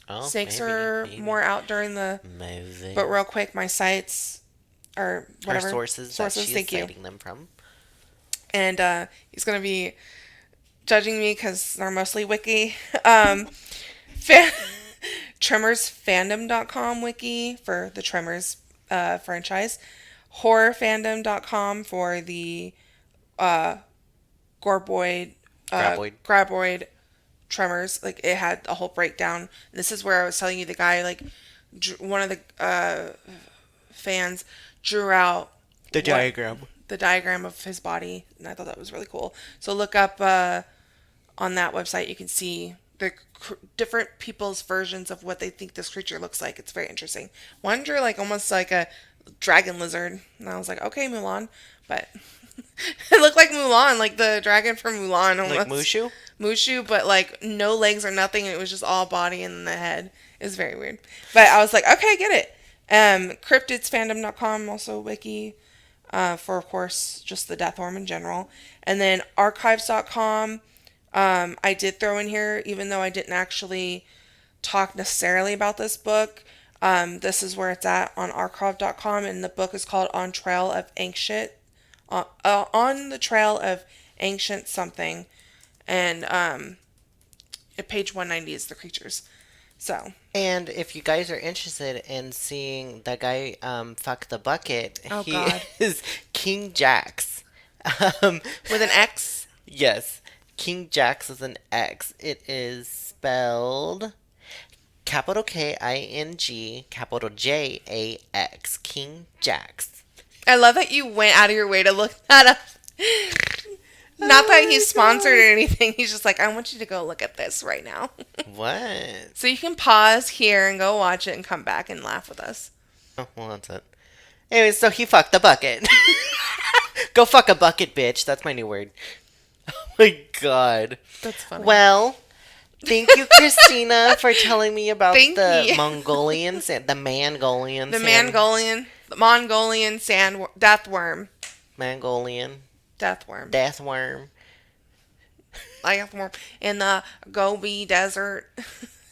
Oh, Snakes maybe, are maybe. more out during the. Maybe. But real quick, my sites or Her whatever sources that she's Thank you. citing them from. And he's gonna be judging me because they're mostly wiki. Fan- TremorFandom.com wiki for the Tremors franchise. HorrorFandom.com for the Gorboid, Graboid. Graboid Tremors. Like it had a whole breakdown. This is where I was telling you the guy like one of the fans drew out The what- diagram. the diagram of his body, and I thought that was really cool. So look up on that website. You can see the different people's versions of what they think this creature looks like. It's very interesting. One drew like almost like a dragon lizard, and I was like, okay, Mulan, but it looked like Mulan, like the dragon from Mulan, almost. Like Mushu? Mushu, but like no legs or nothing. And it was just all body and the head. It was very weird. But I was like, okay, I get it. Cryptidsfandom.com, also wiki for, of course, just the death worm in general. And then archives.com, I did throw in here, even though I didn't actually talk necessarily about this book. This is where it's at on archive.com, and the book is called On the Trail of Ancient Something. And at page 190 is the creatures. So. And if you guys are interested in seeing the guy fuck the bucket, Oh, he God. is King Jax. With an X? Yes. King Jax is an X. It is spelled capital King, capital Jax. King Jax. I love that you went out of your way to look that up. Not that he's sponsored or anything. He's just like, I want you to go look at this right now. What? So you can pause here and go watch it and come back and laugh with us. Oh, well, that's it. Anyway, so he fucked the bucket. Go fuck a bucket, bitch. That's my new word. Oh my god. That's funny. Well, thank you, Christina, for telling me about Thank the you. Mongolian sand, the Mongolian The sand, Mongolian sand death worm. Mongolian Death worm. death worm. Death worm in the Gobi Desert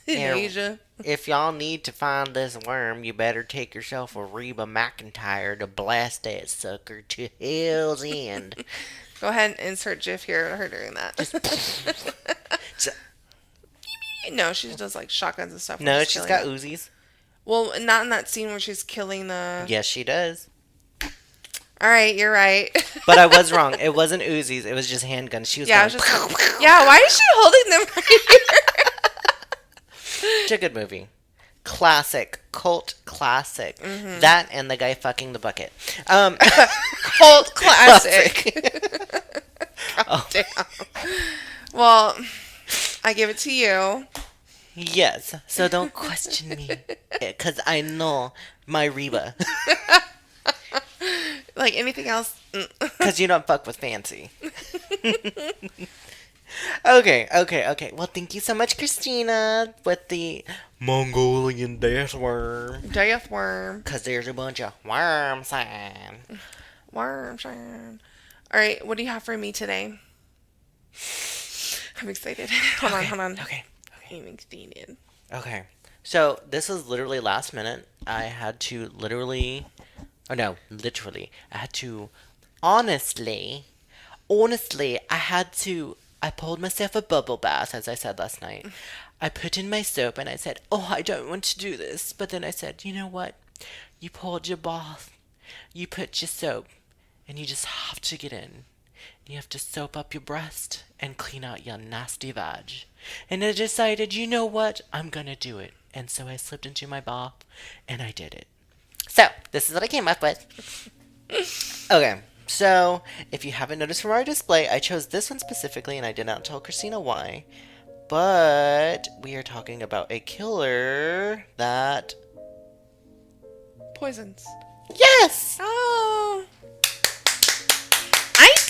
in Yeah. Asia. If y'all need to find this worm, you better take yourself a Reba McEntire to blast that sucker to hell's end. Go ahead and insert GIF here of her doing that. So- No, she does like shotguns and stuff. No, she's got Uzis. Well, not in that scene where she's killing the. Yes, she does. All right, you're right. But I was wrong. It wasn't Uzis. It was just handguns. She was Yeah, going, yeah. Why is she holding them right here? It's a good movie. Classic. Cult classic. Mm-hmm. That and the guy fucking the bucket. Cult classic. God damn. Well, I give it to you. Yes. So don't question me. Because I know my Reba. Like anything else? Because you don't fuck with fancy. Okay. Well, thank you so much, Christina, with the Mongolian death worm. Death worm. Because there's a bunch of worms on. Worm. All right, what do you have for me today? I'm excited. Hold on. Okay. I'm excited. Okay. So, this was literally last minute. I had to honestly, I pulled myself a bubble bath, as I said last night. I put in my soap and I said, oh, I don't want to do this. But then I said, you know what? You pulled your bath. You put your soap. And you just have to get in. You have to soap up your breast and clean out your nasty vag. And I decided, you know what? I'm gonna do it. And so I slipped into my bath and I did it. So, this is what I came up with. Okay, so if you haven't noticed from our display, I chose this one specifically and I did not tell Christina why. But we are talking about a killer that... Poisons. Yes! Oh.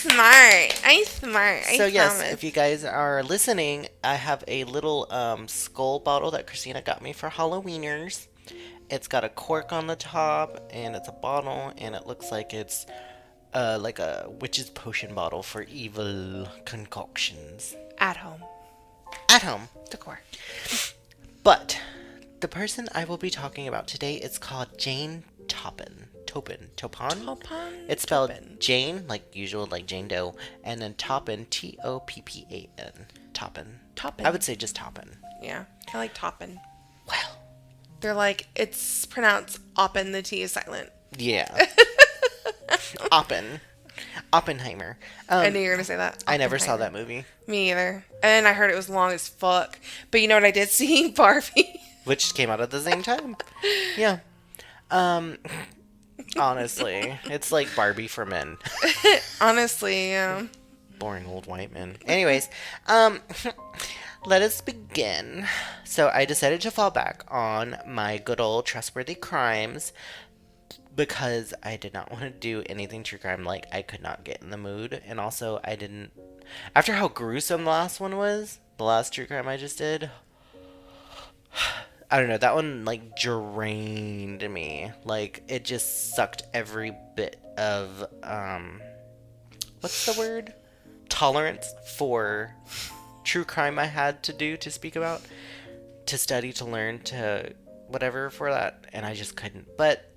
I'm smart. So yes, if you guys are listening, I have a little skull bottle that Christina got me for Halloweeners. It's got a cork on the top, and it's a bottle, and it looks like it's like a witch's potion bottle for evil concoctions. At home. Decor. But the person I will be talking about today is called Jane Toppan. It's spelled Jane, like usual, like Jane Doe, and then Toppan, Toppan. Toppin. I would say just Toppin. Yeah, I like Toppin. Well, they're like, it's pronounced Oppen, the T is silent. Yeah. Oppenheimer. I knew you were going to say that. I never saw that movie. Me either. And I heard it was long as fuck. But you know what I did see? Barbie. Which came out at the same time. Yeah. Honestly, it's like Barbie for men. Honestly, yeah. Boring old white men. Anyways, let us begin. So I decided to fall back on my good old trustworthy crimes because I did not want to do anything true crime. Like, I could not get in the mood. And also, I didn't... After how gruesome the last one was, the last true crime I just did... I don't know, that one, like, drained me. Like, it just sucked every bit of, what's the word? Tolerance for true crime I had to do, to speak about. To study, to learn, to whatever for that. And I just couldn't. But,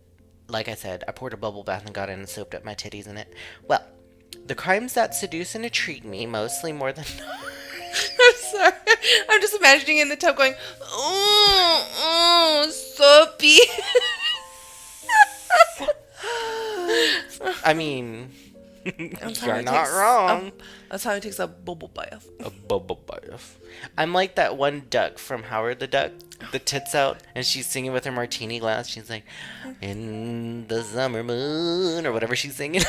like I said, I poured a bubble bath and got in and soaped up my titties in it. Well, the crimes that seduce and intrigue me, mostly more than... I'm sorry. I'm just imagining in the tub going, soapy. I mean, you're not wrong. That's how it takes a bubble bath. A bubble bath. I'm like that one duck from Howard the Duck, the tits out, and she's singing with her martini glass. She's like, in the summer moon, or whatever she's singing.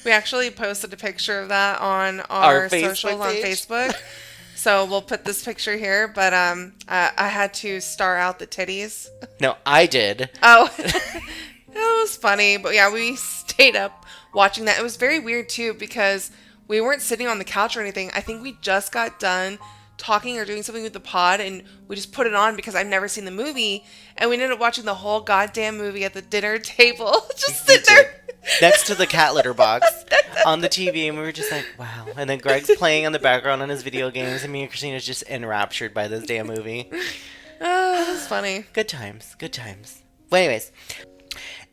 We actually posted a picture of that on our socials on Facebook. So we'll put this picture here, but I had to star out the titties. No, I did. Oh, it was funny, but yeah, we stayed up watching that. It was very weird too because we weren't sitting on the couch or anything. I think we just got done talking or doing something with the pod, and we just put it on because I've never seen the movie, and we ended up watching the whole goddamn movie at the dinner table. Just sit there next to the cat litter box on the TV, and we were just like, wow. And then Greg's playing on the background on his video games, and me and Christina's just enraptured by this damn movie. That's funny. Good times. Well, anyways,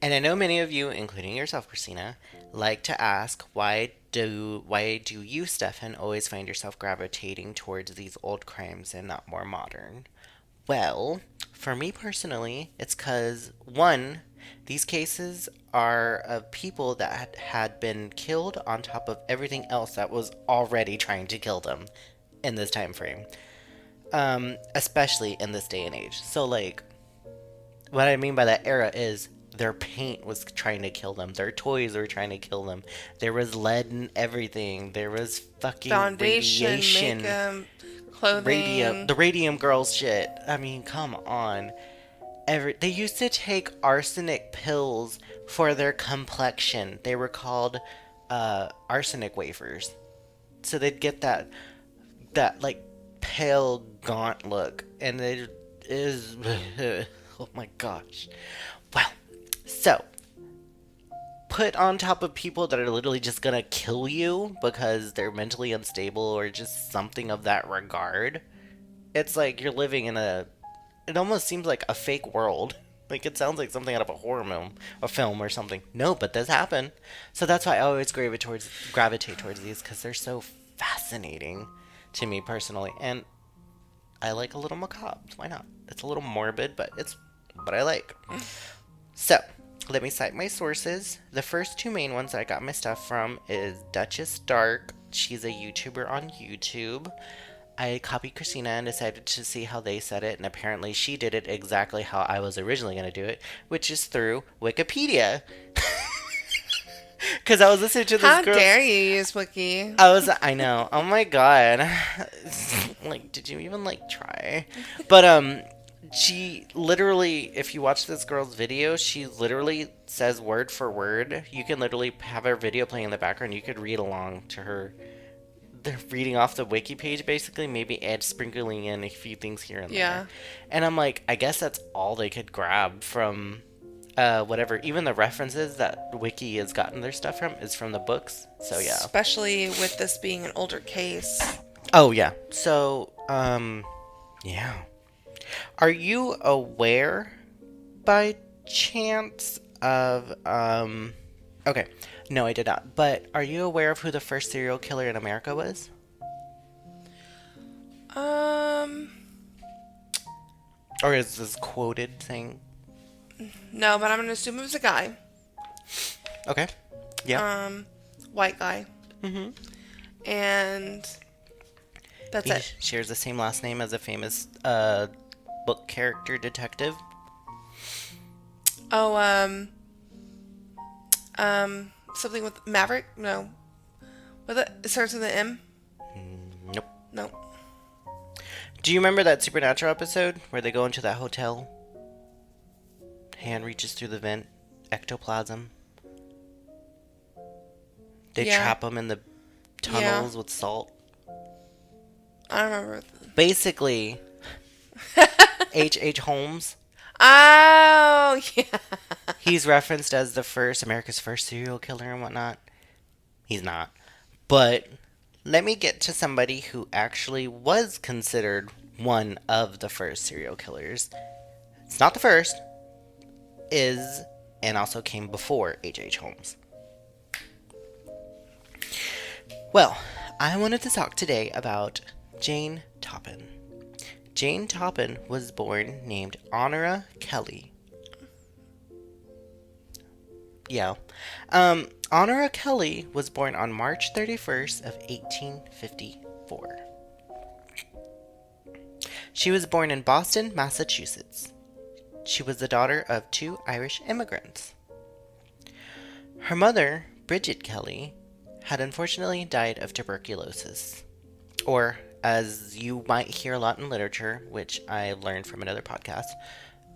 and I know many of you, including yourself, Christina, like to ask, why why do you, Stefan, always find yourself gravitating towards these old crimes and not more modern? Well, for me personally, it's because, one, these cases are of people that had been killed on top of everything else that was already trying to kill them in this time frame. Especially in this day and age. So, like, what I mean by that era is their paint was trying to kill them. Their toys were trying to kill them. There was lead in everything. There was fucking Foundation, radiation. makeup, clothing. The radium girls shit. I mean, come on. They used to take arsenic pills for their complexion. They were called arsenic wafers. So they'd get that like pale gaunt look, and it is oh my gosh. Well, so put on top of people that are literally just gonna kill you because they're mentally unstable or just something of that regard. It's like you're living in it almost seems like a fake world. Like, it sounds like something out of a horror film or something. No, but this happened. So that's why I always gravitate towards these, because they're so fascinating to me personally. And I like a little macabre. Why not? It's a little morbid, but it's what I like. So, let me cite my sources. The first two main ones that I got my stuff from is Duchess Dark. She's a YouTuber on YouTube. I copied Christina and decided to see how they said it, and apparently she did it exactly how I was originally going to do it, which is through Wikipedia. Because I was listening to this How girl. dare you use Wiki? I know. Oh my god. Like, did you even, like, try? But, she literally, if you watch this girl's video, she literally says word for word. You can literally have her video playing in the background. You could read along to her. They're reading off the wiki page, basically, maybe add sprinkling in a few things here and there. And I'm like, I guess that's all they could grab from whatever. Even the references that wiki has gotten their stuff from is from the books. So yeah. Especially with this being an older case. Oh yeah. So yeah. Are you aware by chance of okay. No, I did not. But are you aware of who the first serial killer in America was? Or is this quoted thing? No, but I'm gonna assume it was a guy. Okay. Yeah. White guy. Mm-hmm. And that's He it. shares the same last name as a famous book character detective. Oh, something with Maverick? No. It starts with an M? Nope. No. Do you remember that Supernatural episode where they go into that hotel? Hand reaches through the vent. Ectoplasm. They trap them in the tunnels with salt. I don't remember. Basically, H.H. Holmes. Oh, yeah. He's referenced as America's first serial killer and whatnot. He's not. But let me get to somebody who actually was considered one of the first serial killers. It's not the first. And also came before H.H. Holmes. Well, I wanted to talk today about Jane Toppin. Jane Toppin was born named Honora Kelly. Yeah. Honora Kelly was born on March 31st of 1854. She was born in Boston, Massachusetts. She was the daughter of 2 Irish immigrants. Her mother, Bridget Kelly, had unfortunately died of tuberculosis, or as you might hear a lot in literature, which I learned from another podcast,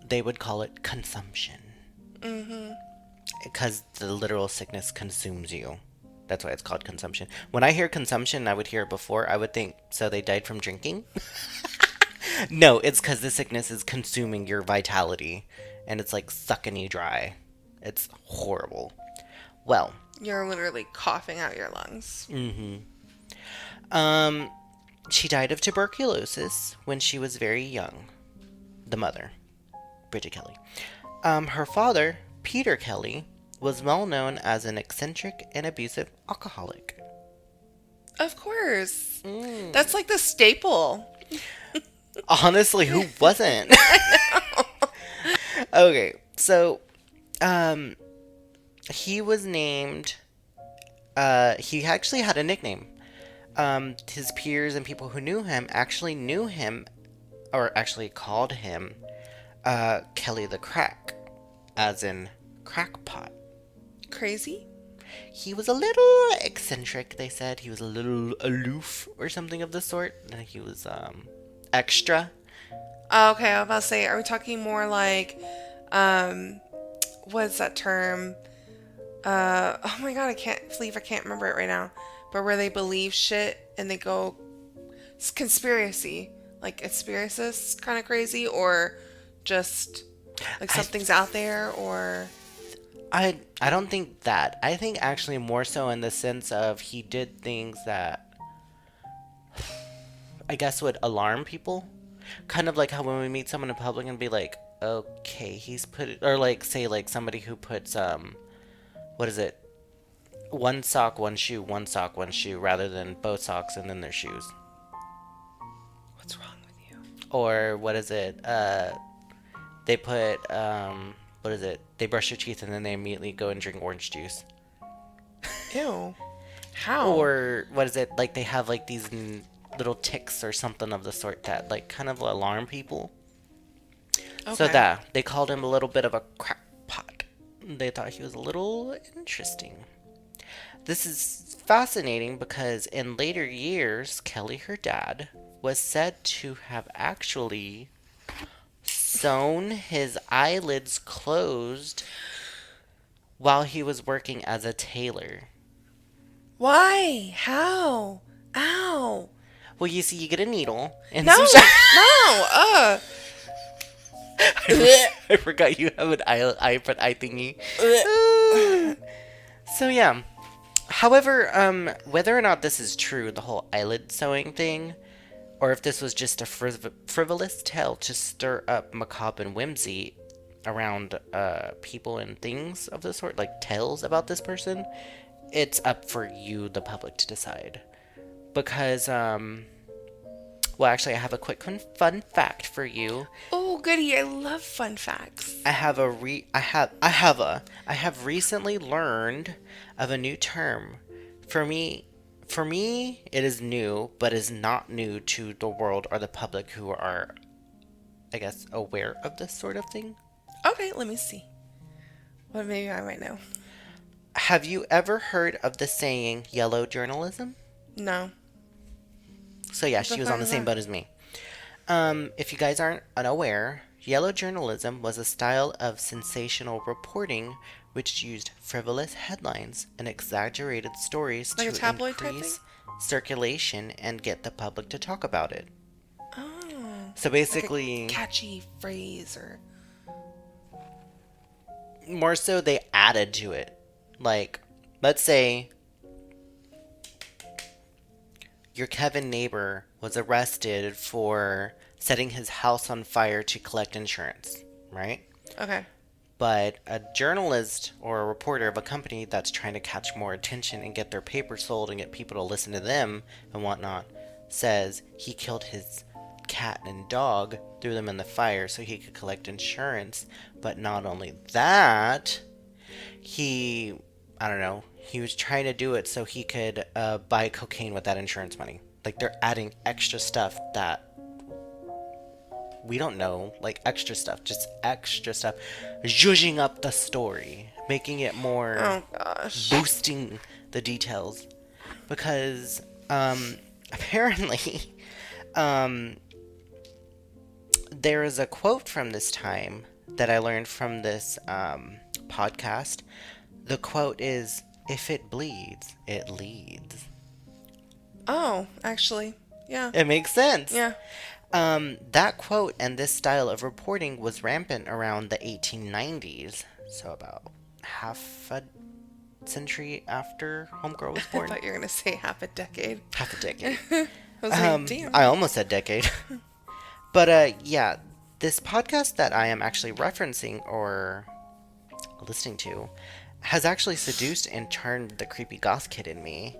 they would call it consumption. Mm-hmm. Because the literal sickness consumes you. That's why it's called consumption. When I hear consumption, I would hear it before, I would think, so they died from drinking? No, it's because the sickness is consuming your vitality, and it's like sucking you dry. It's horrible. Well. You're literally coughing out your lungs. Mm-hmm. She died of tuberculosis when she was very young. The mother, Bridget Kelly. Her father, Peter Kelly, was well known as an eccentric and abusive alcoholic. Of course. That's like the staple. Honestly, who wasn't? Okay, so he was named. He actually had a nickname. His peers and people who knew him, or actually called him Kelly the Crack, as in crackpot. Crazy? He was a little eccentric, they said. He was a little aloof or something of the sort. He was extra. Oh, okay, I was about to say, are we talking more like, what's that term? Oh my god, I can't remember it right now. But where they believe shit and they go, it's conspiracy. Like, conspiracists kind of crazy, or just, like, something's out there, or... I don't think that. I think actually more so in the sense of he did things that I guess would alarm people. Kind of like how when we meet someone in public and be like, okay, he's put, or like say like somebody who puts what is it? One sock, one shoe, one sock, one shoe, rather than both socks and then their shoes. What's wrong with you? Or what is it? They put what is it? They brush their teeth and then they immediately go and drink orange juice. Ew. How? Or what is it? Like they have like these little ticks or something of the sort that like kind of alarm people. Okay. So that they called him a little bit of a crackpot. They thought he was a little interesting. This is fascinating because in later years, Kelly, her dad, was said to have actually sewn his eyelids closed while he was working as a tailor. Why? How? Ow. Well, you see, you get a needle and No, some no, I forgot you have an eye thingy. So yeah. However, whether or not this is true, the whole eyelid sewing thing, or if this was just a frivolous tale to stir up macabre and whimsy around people and things of the sort, like tales about this person, it's up for you, the public, to decide. Because, well, actually, I have a quick fun fact for you. Oh, goody! I love fun facts. I have recently learned of a new term. For me, it is new, but is not new to the world or the public who are, I guess, aware of this sort of thing. Okay, let me see. Well, maybe I might know. Have you ever heard of the saying "yellow journalism"? No. So yeah, she was on the same boat as me. If you guys aren't unaware, yellow journalism was a style of sensational reporting which used frivolous headlines and exaggerated stories like to increase circulation and get the public to talk about it. Oh. So basically... like a catchy phrase or... More so they added to it. Like, let's say... your Kevin neighbor was arrested for setting his house on fire to collect insurance, right? Okay. But a journalist or a reporter of a company that's trying to catch more attention and get their paper sold and get people to listen to them and whatnot says he killed his cat and dog, threw them in the fire so he could collect insurance. But not only that, he was trying to do it so he could buy cocaine with that insurance money. Like, they're adding extra stuff that we don't know. Like, extra stuff. Just extra stuff. Zhuzhing up the story. Making it more... oh, gosh. Boosting the details. Because, apparently, there is a quote from this time that I learned from this podcast. The quote is, "If it bleeds, it leads." Oh, actually, yeah. It makes sense. Yeah. That quote and this style of reporting was rampant around the 1890s. So about half a century after Homegirl was born. I thought you were going to say half a decade. Half a decade. I was like, damn. I almost said decade. But, yeah, this podcast that I am actually referencing or listening to has actually seduced and charmed the creepy goth kid in me.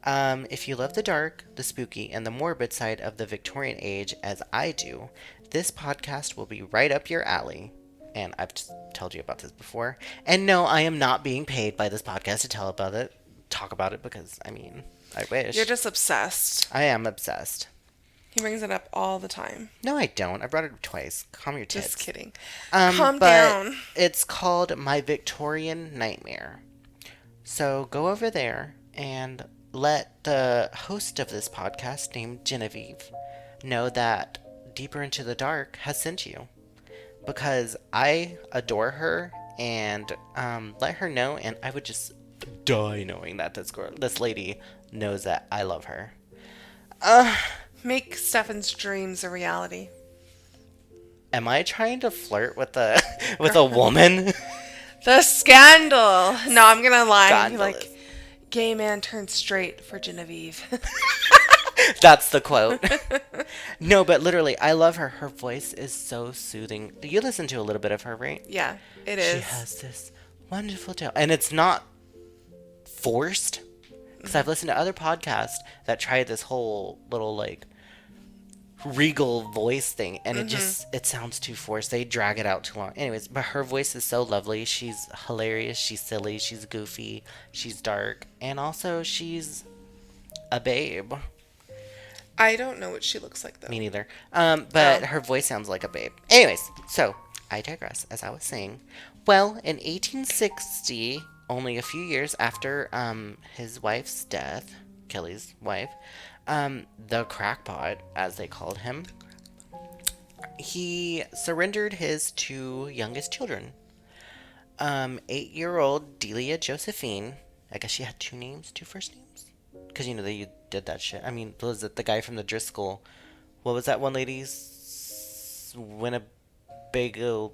If you love the dark, the spooky, and the morbid side of the Victorian age as I do, this podcast will be right up your alley. And I've told you about this before. And no, I am not being paid by this podcast to talk about it, because, I mean, I wish. You're just obsessed. I am obsessed. He brings it up all the time. No, I don't. I brought it up twice. Calm your tits. Just kidding. Calm but down. It's called My Victorian Nightmare. So go over there and let the host of this podcast, named Genevieve, know that Deeper Into the Dark has sent you. Because I adore her, and let her know, and I would just die knowing that this lady knows that I love her. Make Stefan's dreams a reality. Am I trying to flirt with a woman? The scandal. No, I'm gonna lie. Be Scandalous. like, gay man turned straight for Genevieve. That's the quote. No, but literally, I love her. Her voice is so soothing. You listen to a little bit of her, right? Yeah, it is. She has this wonderful tone. And it's not forced. Because I've listened to other podcasts that try this whole little, like, regal voice thing. And it sounds too forced. They drag it out too long. Anyways, but her voice is so lovely. She's hilarious. She's silly. She's goofy. She's dark. And also, she's a babe. I don't know what she looks like, though. Me neither. But her voice sounds like a babe. Anyways, so I digress. As I was saying, well, in 1860, only a few years after his wife's death, Kelly's wife, the crackpot, as they called him, he surrendered his two youngest children. 8-year-old Delia Josephine. I guess she had two first names. Because, they did that shit. I mean, was it the guy from the Driscoll? What was that one lady's? Winnebago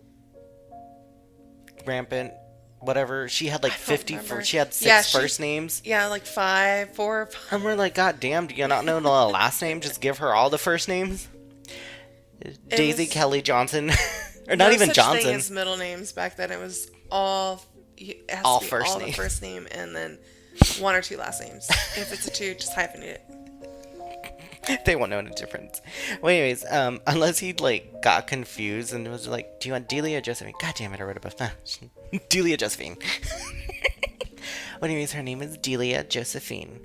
rampant, whatever. She had like 50. She had six first names. Yeah, like 4 or 5. And we're like, God damn, do you not know the last name? Just give her all the first names. Daisy Kelly Johnson, or not even Johnson. Thing as middle names back then. It was all first name. The first name and then 1 or 2 last names. If it's a 2, just hyphenate it. They won't know the difference. Well, anyways, unless he got confused and was like, "Do you want Delia or Josephine?" God damn it, I wrote about Delia Josephine. Well, anyways, her name is Delia Josephine,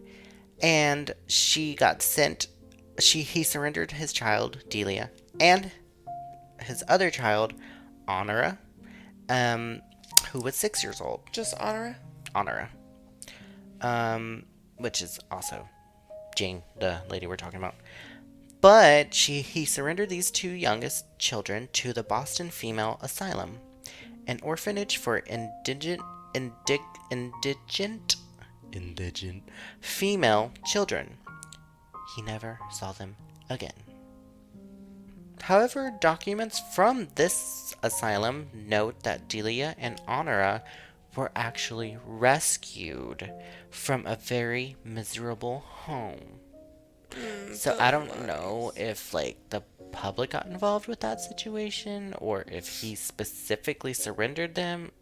and she got sent. He surrendered his child Delia and his other child Honora, who was 6 years old. Just Honora. Which is also Jane, the lady we're talking about. But he surrendered these two youngest children to the Boston Female Asylum, an orphanage for indigent female children. He never saw them again. However, documents from this asylum note that Delia and Honora were actually rescued from a very miserable home. So I don't know if the public got involved with that situation, or if he specifically surrendered them,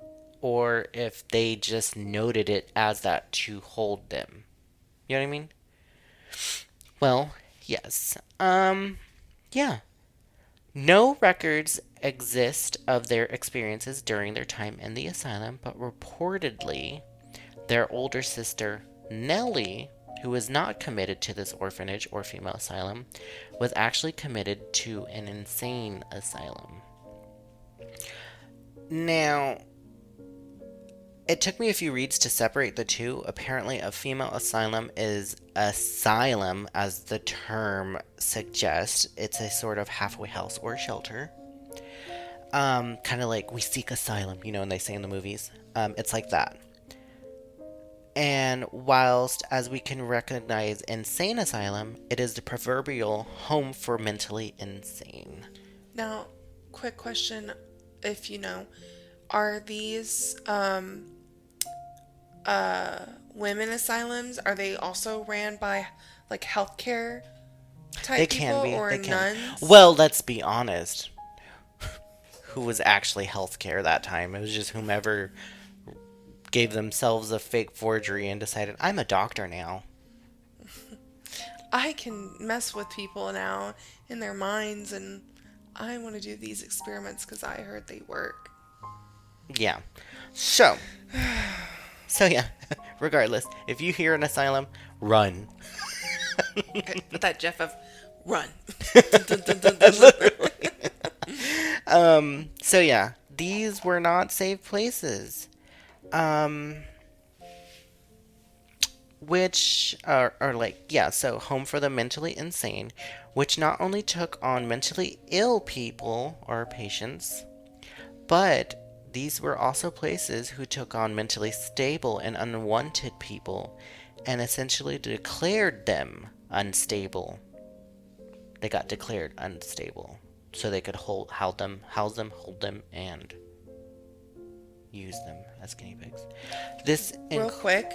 or if they just noted it as that to hold them. You know what I mean? Well, yes. Yeah. No records exist of their experiences during their time in the asylum, but reportedly, their older sister, Nellie, who was not committed to this orphanage or female asylum, was actually committed to an insane asylum. Now, it took me a few reads to separate the two. Apparently, a female asylum is asylum, as the term suggests. It's a sort of halfway house or shelter. Kind of like We Seek Asylum, and they say in the movies. It's like that. And whilst, as we can recognize insane asylum, it is the proverbial home for mentally insane. Now, quick question, if you know, are these women asylums, are they also ran by healthcare type people or nuns? Well, let's be honest. Who was actually healthcare that time? It was just whomever gave themselves a fake forgery and decided, I'm a doctor now. I can mess with people now in their minds, and I want to do these experiments because I heard they work. Yeah. So, yeah, regardless, if you hear an asylum, run. Okay, put that Jeff of run. So yeah, these were not safe places. Um, which are like, yeah, so home for the mentally insane, which not only took on mentally ill people or patients, but these were also places who took on mentally stable and unwanted people and essentially declared them unstable. They got declared unstable so they could house them, hold them, and use them as guinea pigs. This Real quick,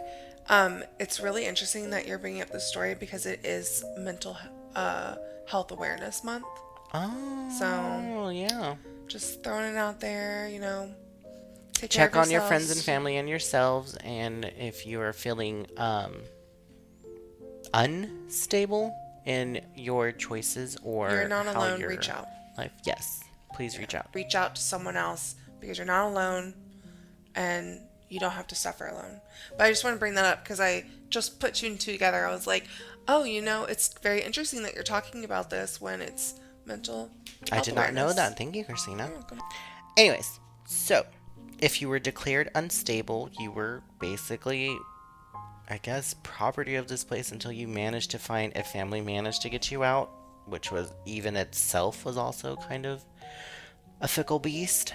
it's really interesting that you're bringing up this story because it is mental health awareness month. So yeah. just throwing it out there, take care Check of on your friends and yourselves. family and yourselves, and if you are feeling unstable in your choices You're or not how alone. your Reach out. life, yes, please reach out. Reach out to someone else because you're not alone and you don't have to suffer alone. But I just want to bring that up because I just put two and two together. I was like, oh, it's very interesting that you're talking about this when it's mental I health did not know awareness. that. Thank you, Christina. You're welcome. Anyways, so if you were declared unstable, you were basically, I guess, property of this place until you managed to find a family managed to get you out, which was even itself was also kind of a fickle beast.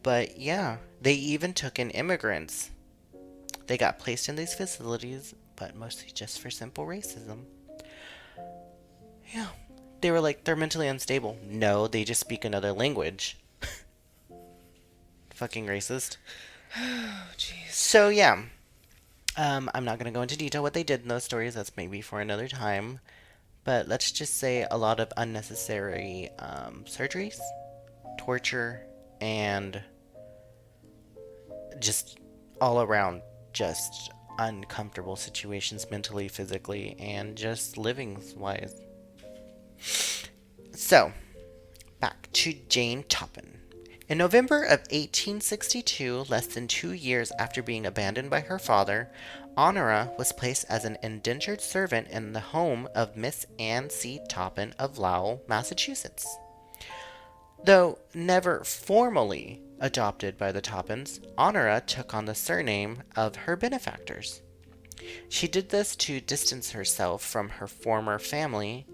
But yeah, they even took in immigrants. They got placed in these facilities, but mostly just for simple racism. Yeah. They were like, they're mentally unstable. No, they just speak another language. Fucking racist. Oh, jeez. So yeah. I'm not going to go into detail what they did in those stories. That's maybe for another time. But let's just say a lot of unnecessary surgeries, torture, and just all around just uncomfortable situations mentally, physically, and just living wise. So, back to Jane Toppin. In November of 1862, less than 2 years after being abandoned by her father, Honora was placed as an indentured servant in the home of Miss Anne C. Toppin of Lowell, Massachusetts. Though never formally adopted by the Toppins, Honora took on the surname of her benefactors. She did this to distance herself from her former family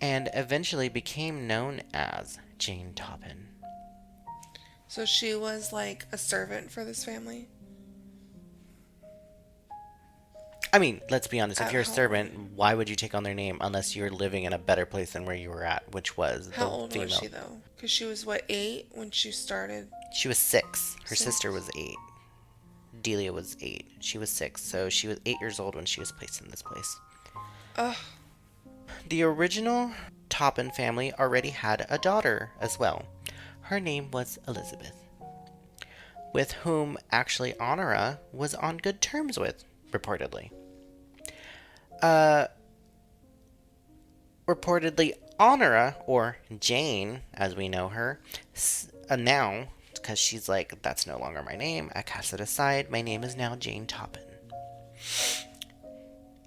and eventually became known as Jane Toppin. So she was like a servant for this family? I mean, let's be honest, if At you're a how servant, why would you take on their name unless you're living in a better place than where you were at, which was How the old female. was she though? Because she was what, 8 when she started? She was 6. Her 6? sister was 8. Delia was 8. She was 6. So she was 8 years old when she was placed in this place. Ugh. The original Toppin family already had a daughter as well. Her name was Elizabeth, with whom actually Honora was on good terms with, reportedly. Reportedly, Honora, or Jane, as we know her, now, because she's like, that's no longer my name, I cast it aside, my name is now Jane Toppin.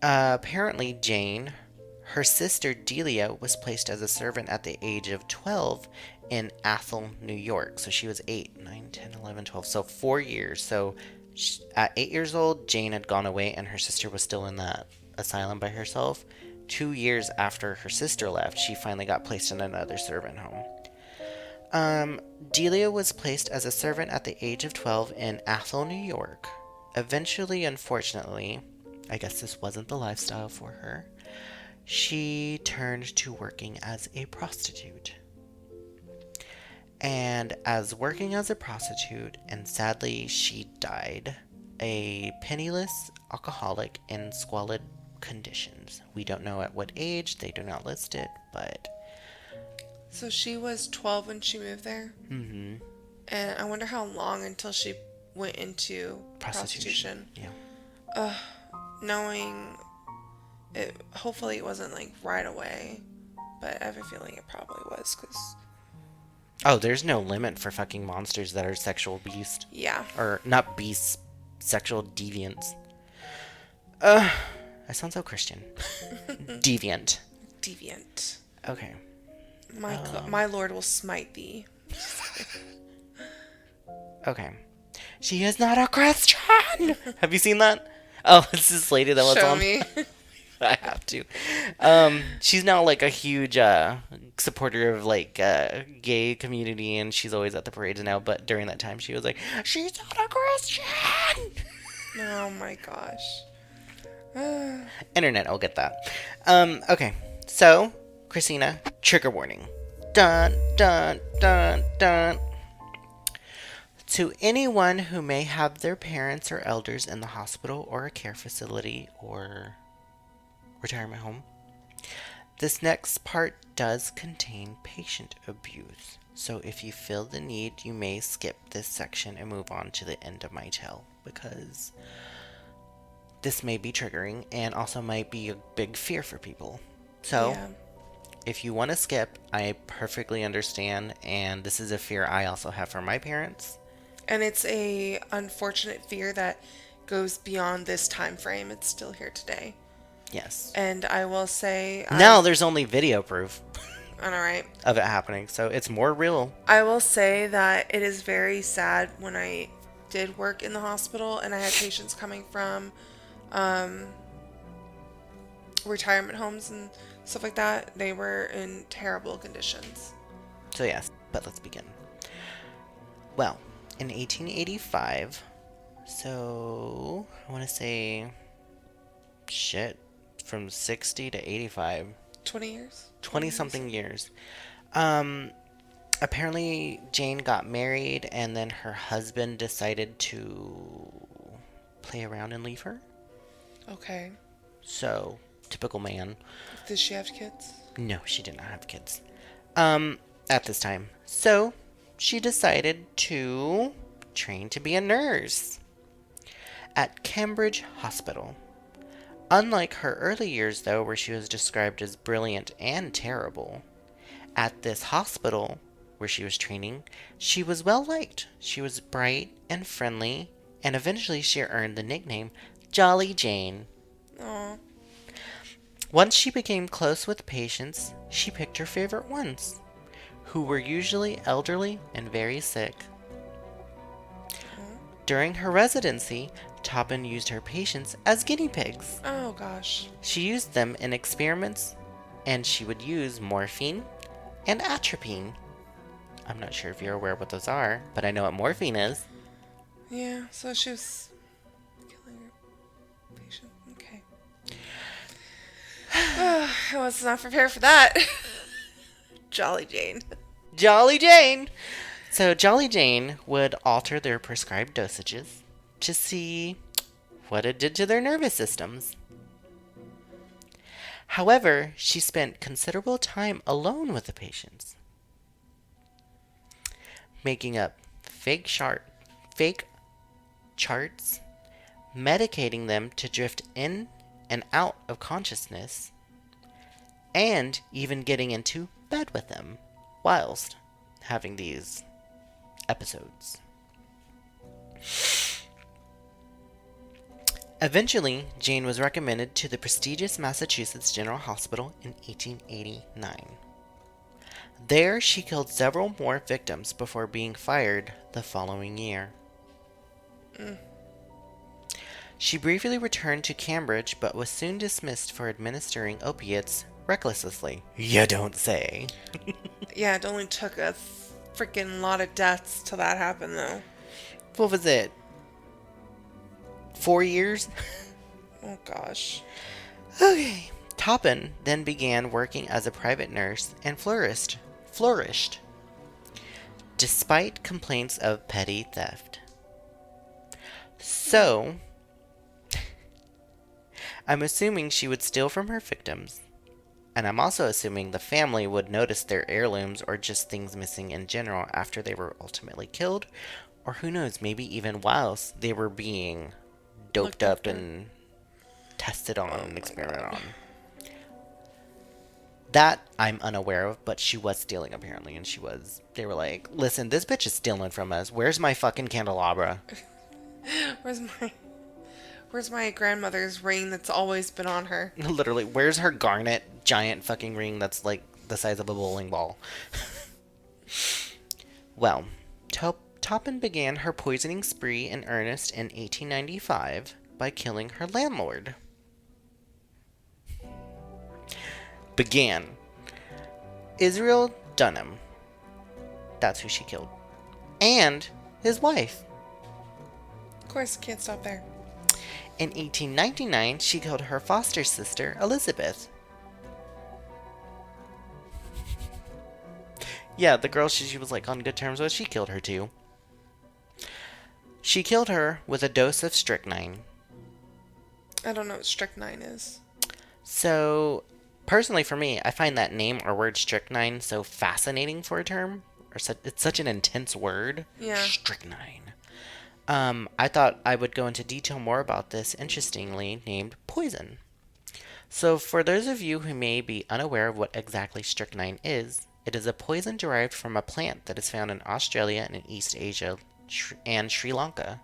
Apparently, Jane, her sister Delia, was placed as a servant at the age of 12 in Athol, New York. So she was 8, 9, 10, 11, 12. So 4 years. So at 8 years old, Jane had gone away and her sister was still in that asylum by herself. 2 years after her sister left, she finally got placed in another servant home. Delia was placed as a servant at the age of 12 in Athol, New York. Eventually, unfortunately, I guess this wasn't the lifestyle for her, she turned to working as a prostitute. And as working as a prostitute, and sadly she died, a penniless alcoholic in squalid conditions. We don't know at what age, they do not list it, but... So she was 12 when she moved there? Mm-hmm. And I wonder how long until she went into prostitution. Yeah. Knowing it, hopefully it wasn't like right away, but I have a feeling it probably was because, Oh, there's no limit for fucking monsters that are sexual beasts. yeah, Or not beasts, sexual deviants. That sounds so Christian. Deviant. deviant. Okay. My Lord will smite thee. Okay. She is not a Christian! Have you seen that? Oh, it's this lady that was Show on. me. I have to. She's now like a huge supporter of like gay community, and she's always at the parades now. But during that time, she was like, "She's not a Christian." Oh my gosh. Internet, I'll get that. Okay, so Christina, trigger warning. Dun dun dun dun. To anyone who may have their parents or elders in the hospital or a care facility or retirement home, this next part does contain patient abuse. So if you feel the need, you may skip this section and move on to the end of my tale, because this may be triggering and also might be a big fear for people. So Yeah. if you want to skip, I perfectly understand, and this is a fear I also have for my parents. And it's a unfortunate fear that goes beyond this time frame. It's still here today. Yes. And I will say, Now there's only video proof all right. of it happening, so it's more real. I will say that it is very sad when I did work in the hospital and I had patients coming from retirement homes and stuff like that. They were in terrible conditions. So yes, but let's begin. Well, in 1885, so I want to say, from 60 to 85. 20 years? 20 something years. Apparently Jane got married and then her husband decided to play around and leave her. Okay. So, typical man. Did she have kids? No, she did not have kids. At this time. So, she decided to train to be a nurse at Cambridge Hospital. Unlike her early years, though, where she was described as brilliant and terrible, at this hospital where she was training, she was well liked. She was bright and friendly, and eventually she earned the nickname Jolly Jane. Aw. Once she became close with patients, she picked her favorite ones, who were usually elderly and very sick. During her residency, Taubin used her patients as guinea pigs. Oh, gosh. She used them in experiments, and she would use morphine and atropine. I'm not sure if you're aware what those are, but I know what morphine is. Yeah, so she was killing her patient. Okay. I was not prepared for that. Jolly Jane. Jolly Jane! So Jolly Jane would alter their prescribed dosages to see what it did to their nervous systems. However, she spent considerable time alone with the patients, making up fake charts, medicating them to drift in and out of consciousness, and even getting into bed with them whilst having these episodes. Eventually, Jane was recommended to the prestigious Massachusetts General Hospital in 1889. There, she killed several more victims before being fired the following year. She briefly returned to Cambridge, but was soon dismissed for administering opiates recklessly. You don't say. Yeah, it only took a freaking lot of deaths till that happened, though. What was it? 4 years? Oh, gosh. Okay. Taubin then began working as a private nurse and flourished, despite complaints of petty theft. So, I'm assuming she would steal from her victims, and I'm also assuming the family would notice their heirlooms or just things missing in general after they were ultimately killed, Or who knows, maybe even whilst they were being doped Looked up after. and tested on Oh and my experimented God. on. That I'm unaware of, but she was stealing apparently, and they were like, listen, this bitch is stealing from us. Where's my fucking candelabra? Where's my Where's my grandmother's ring that's always been on her? Literally, where's her garnet giant fucking ring that's like the size of a bowling ball? Well, Toppin began her poisoning spree in earnest in 1895 by killing her landlord. Began. Israel Dunham. That's who she killed. And his wife. Of course, can't stop there. In 1899, she killed her foster sister, Elizabeth. Yeah, the girl she was like on good terms with, she killed her too. She killed her with a dose of strychnine. I don't know what strychnine is. So, personally for me, I find that name or word strychnine so fascinating for a term. It's such an intense word. Yeah. Strychnine. I thought I would go into detail more about this interestingly named poison. So, for those of you who may be unaware of what exactly strychnine is, it is a poison derived from a plant that is found in Australia and in East Asia and Sri Lanka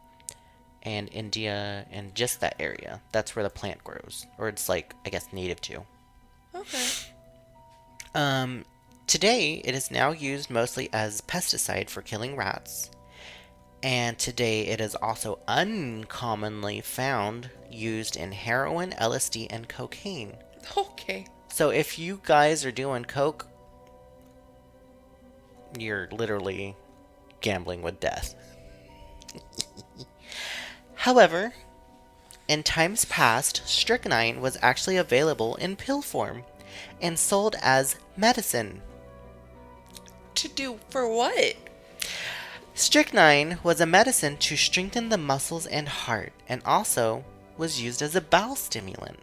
and India and just that area. That's where the plant grows, or it's like, I guess, native to. Okay. Today, it is now used mostly as pesticide for killing rats. And today, it is also uncommonly found used in heroin, LSD, and cocaine. Okay. So if you guys are doing coke, you're literally gambling with death. However, in times past, strychnine was actually available in pill form and sold as medicine. To do for what? Strychnine was a medicine to strengthen the muscles and heart, and also was used as a bowel stimulant.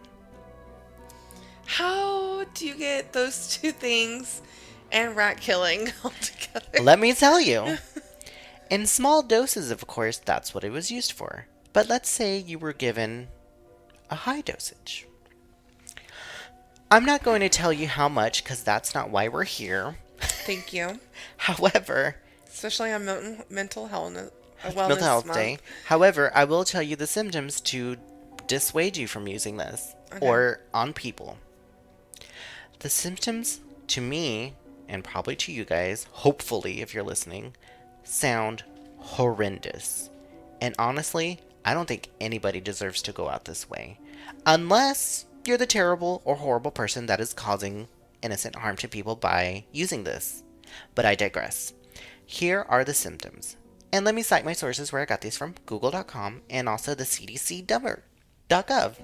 How do you get those two things and rat killing all together? Let me tell you. In small doses, of course, that's what it was used for. But let's say you were given a high dosage. I'm not going to tell you how much, because that's not why we're here. Thank you. However, Especially on mental wellness mental health month. day. However, I will tell you the symptoms to dissuade you from using this Okay. or on people. The symptoms to me, and probably to you guys, hopefully if you're listening, sound horrendous. And honestly, I don't think anybody deserves to go out this way. Unless you're the terrible or horrible person that is causing innocent harm to people by using this. But I digress. Here are the symptoms. And let me cite my sources where I got these from, google.com and also the cdc.gov.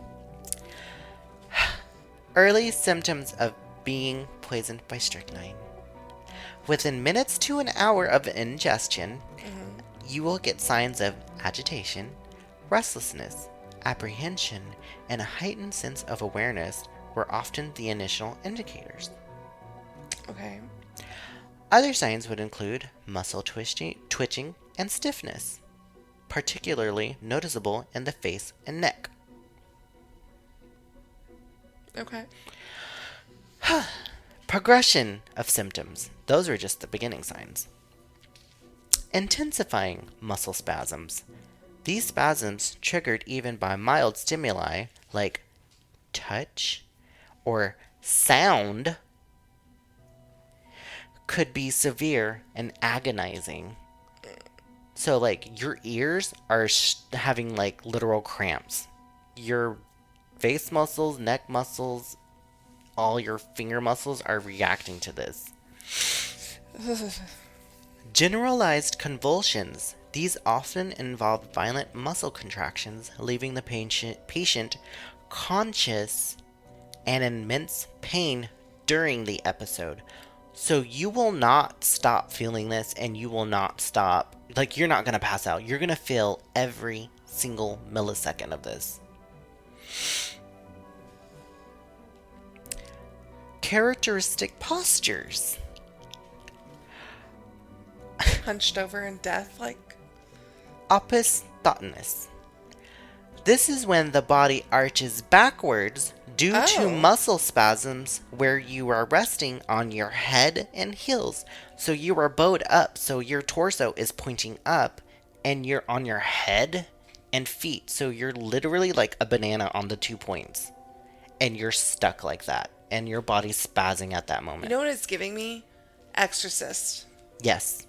Early symptoms of being poisoned by strychnine. Within minutes to an hour of ingestion, you will get signs of agitation, restlessness, apprehension, and a heightened sense of awareness were often the initial indicators. Okay. Other signs would include muscle twitching, and stiffness, particularly noticeable in the face and neck. Okay. Progression of symptoms. Those are just the beginning signs. Intensifying muscle spasms. These spasms, triggered even by mild stimuli like touch or sound, could be severe and agonizing. So, like, your ears are having, like, literal cramps. Your face muscles, neck muscles, all your finger muscles are reacting to this. Generalized convulsions. These often involve violent muscle contractions, leaving the patient conscious and in immense pain during the episode. So you will not stop feeling this, and you will not stop. Like, you're not going to pass out. You're going to feel every single millisecond of this. Characteristic postures. Hunched over in death, like. Opisthotonus. This is when the body arches backwards due to muscle spasms where you are resting on your head and heels. So you are bowed up, so your torso is pointing up, and you're on your head and feet. So you're literally like a banana on the 2 points. And you're stuck like that. And your body's spazzing at that moment. You know what it's giving me? Exorcist. Yes.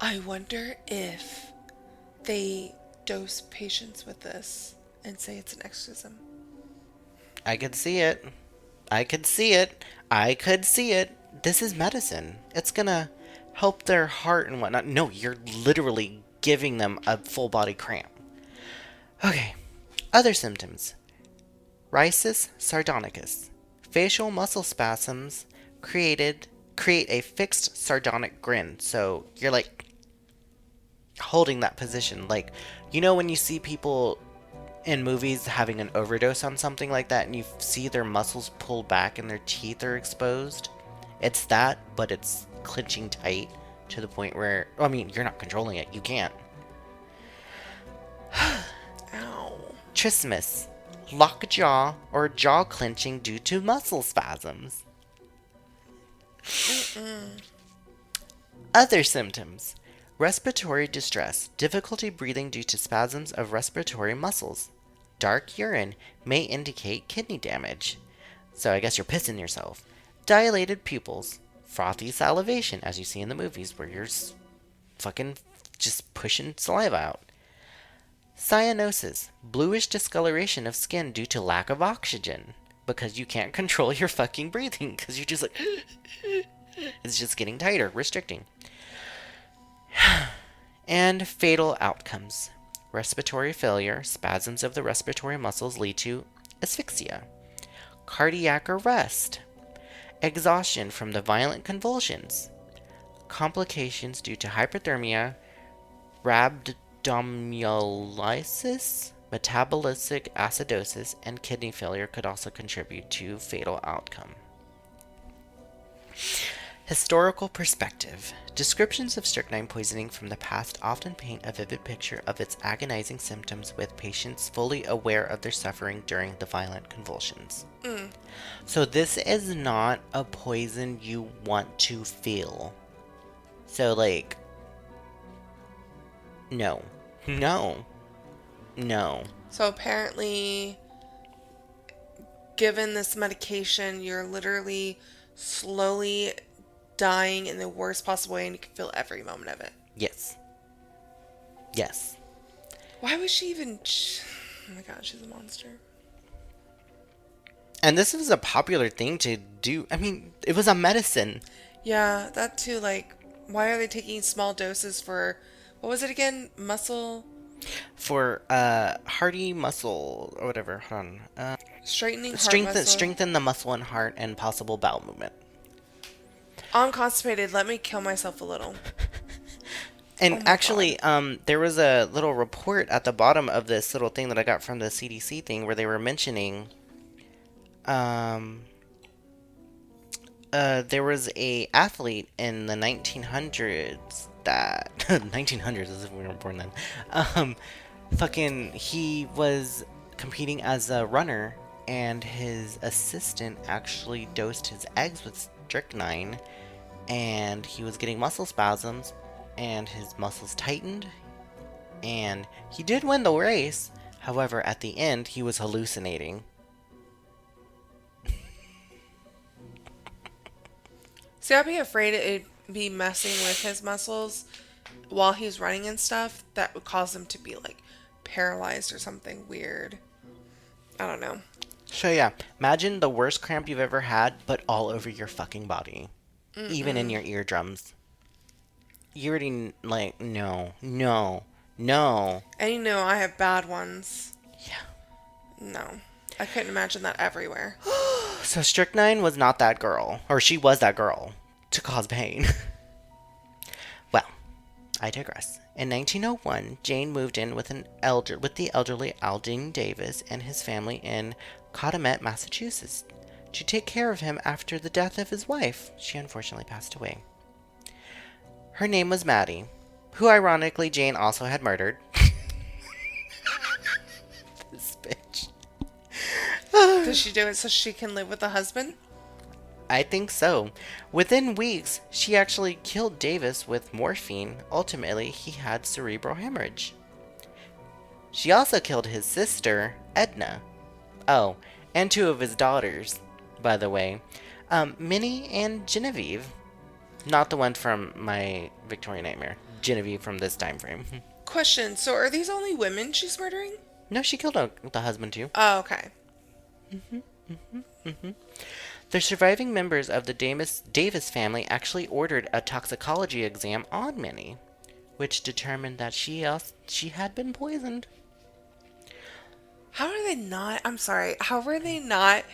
I wonder if they dose patients with this and say it's an exorcism. I could see it. I could see it. I could see it. This is medicine. It's gonna help their heart and whatnot. No, you're literally giving them a full body cramp. Okay. Other symptoms. Rhisis sardonicus. Facial muscle spasms create a fixed sardonic grin. So you're like holding that position. Like, you know when you see people in movies having an overdose on something like that and you see their muscles pulled back and their teeth are exposed? It's that, but it's clenching tight to the point where, I mean, you're not controlling it. You can't. Ow. Trismus. Lockjaw or jaw clenching due to muscle spasms. Other symptoms. Respiratory distress. Difficulty breathing due to spasms of respiratory muscles. Dark urine may indicate kidney damage. So I guess you're pissing yourself. Dilated pupils. Frothy salivation, as you see in the movies where you're fucking just pushing saliva out. Cyanosis. Bluish discoloration of skin due to lack of oxygen. Because you can't control your fucking breathing. Because you're just like... it's just getting tighter, restricting. And fatal outcomes. Respiratory failure. Spasms of the respiratory muscles lead to asphyxia. Cardiac arrest. Exhaustion from the violent convulsions. Complications due to hyperthermia. Rhabdomyolysis. Metabolic acidosis and kidney failure could also contribute to fatal outcome. Historical perspective. Descriptions of strychnine poisoning from the past often paint a vivid picture of its agonizing symptoms with patients fully aware of their suffering during the violent convulsions. So this is not a poison you want to feel. So like, no. So apparently, given this medication, you're literally slowly dying in the worst possible way, and you can feel every moment of it. Yes. Why was she even... Oh my god, she's a monster. And this was a popular thing to do. I mean, it was a medicine. Yeah, that too, like, why are they taking small doses for... What was it again? Muscle... For hearty muscle or whatever. Hold on. Straightening heart muscle. Strengthen the muscle and heart and possible bowel movement. I'm constipated. Let me kill myself a little. And actually, there was a little report at the bottom of this little thing that I got from the CDC thing where they were mentioning there was a athlete in the 1900s that 1900s, as if we weren't born then. He was competing as a runner, and his assistant actually dosed his eggs with strychnine, and he was getting muscle spasms, and his muscles tightened, and he did win the race. However, at the end, he was hallucinating. See, I'd be afraid it'd be messing with his muscles while he's running and stuff. That would cause him to be, like, paralyzed or something weird. I don't know. So yeah, imagine the worst cramp you've ever had, but all over your fucking body. Even in your eardrums. You already, like, no. And you know I have bad ones. Yeah. No. I couldn't imagine that everywhere. So strychnine was not that girl. Or she was that girl. To cause pain. Well, I digress. In 1901, Jane moved in with the elderly Aldine Davis and his family in Cotamet, Massachusetts, to take care of him after the death of his wife. She unfortunately passed away. Her name was Maddie, who ironically Jane also had murdered. This bitch. Does she do it so she can live with the husband? I think so. Within weeks, she actually killed Davis with morphine. Ultimately, he had cerebral hemorrhage. She also killed his sister, Edna. Oh, and two of his daughters, by the way. Minnie and Genevieve. Not the one from my Victorian Nightmare. Genevieve from this time frame. Question, so are these only women she's murdering? No, she killed the husband too. Oh, okay. The surviving members of the Davis family actually ordered a toxicology exam on Minnie, which determined that she had been poisoned. How are they not? I'm sorry. How are they not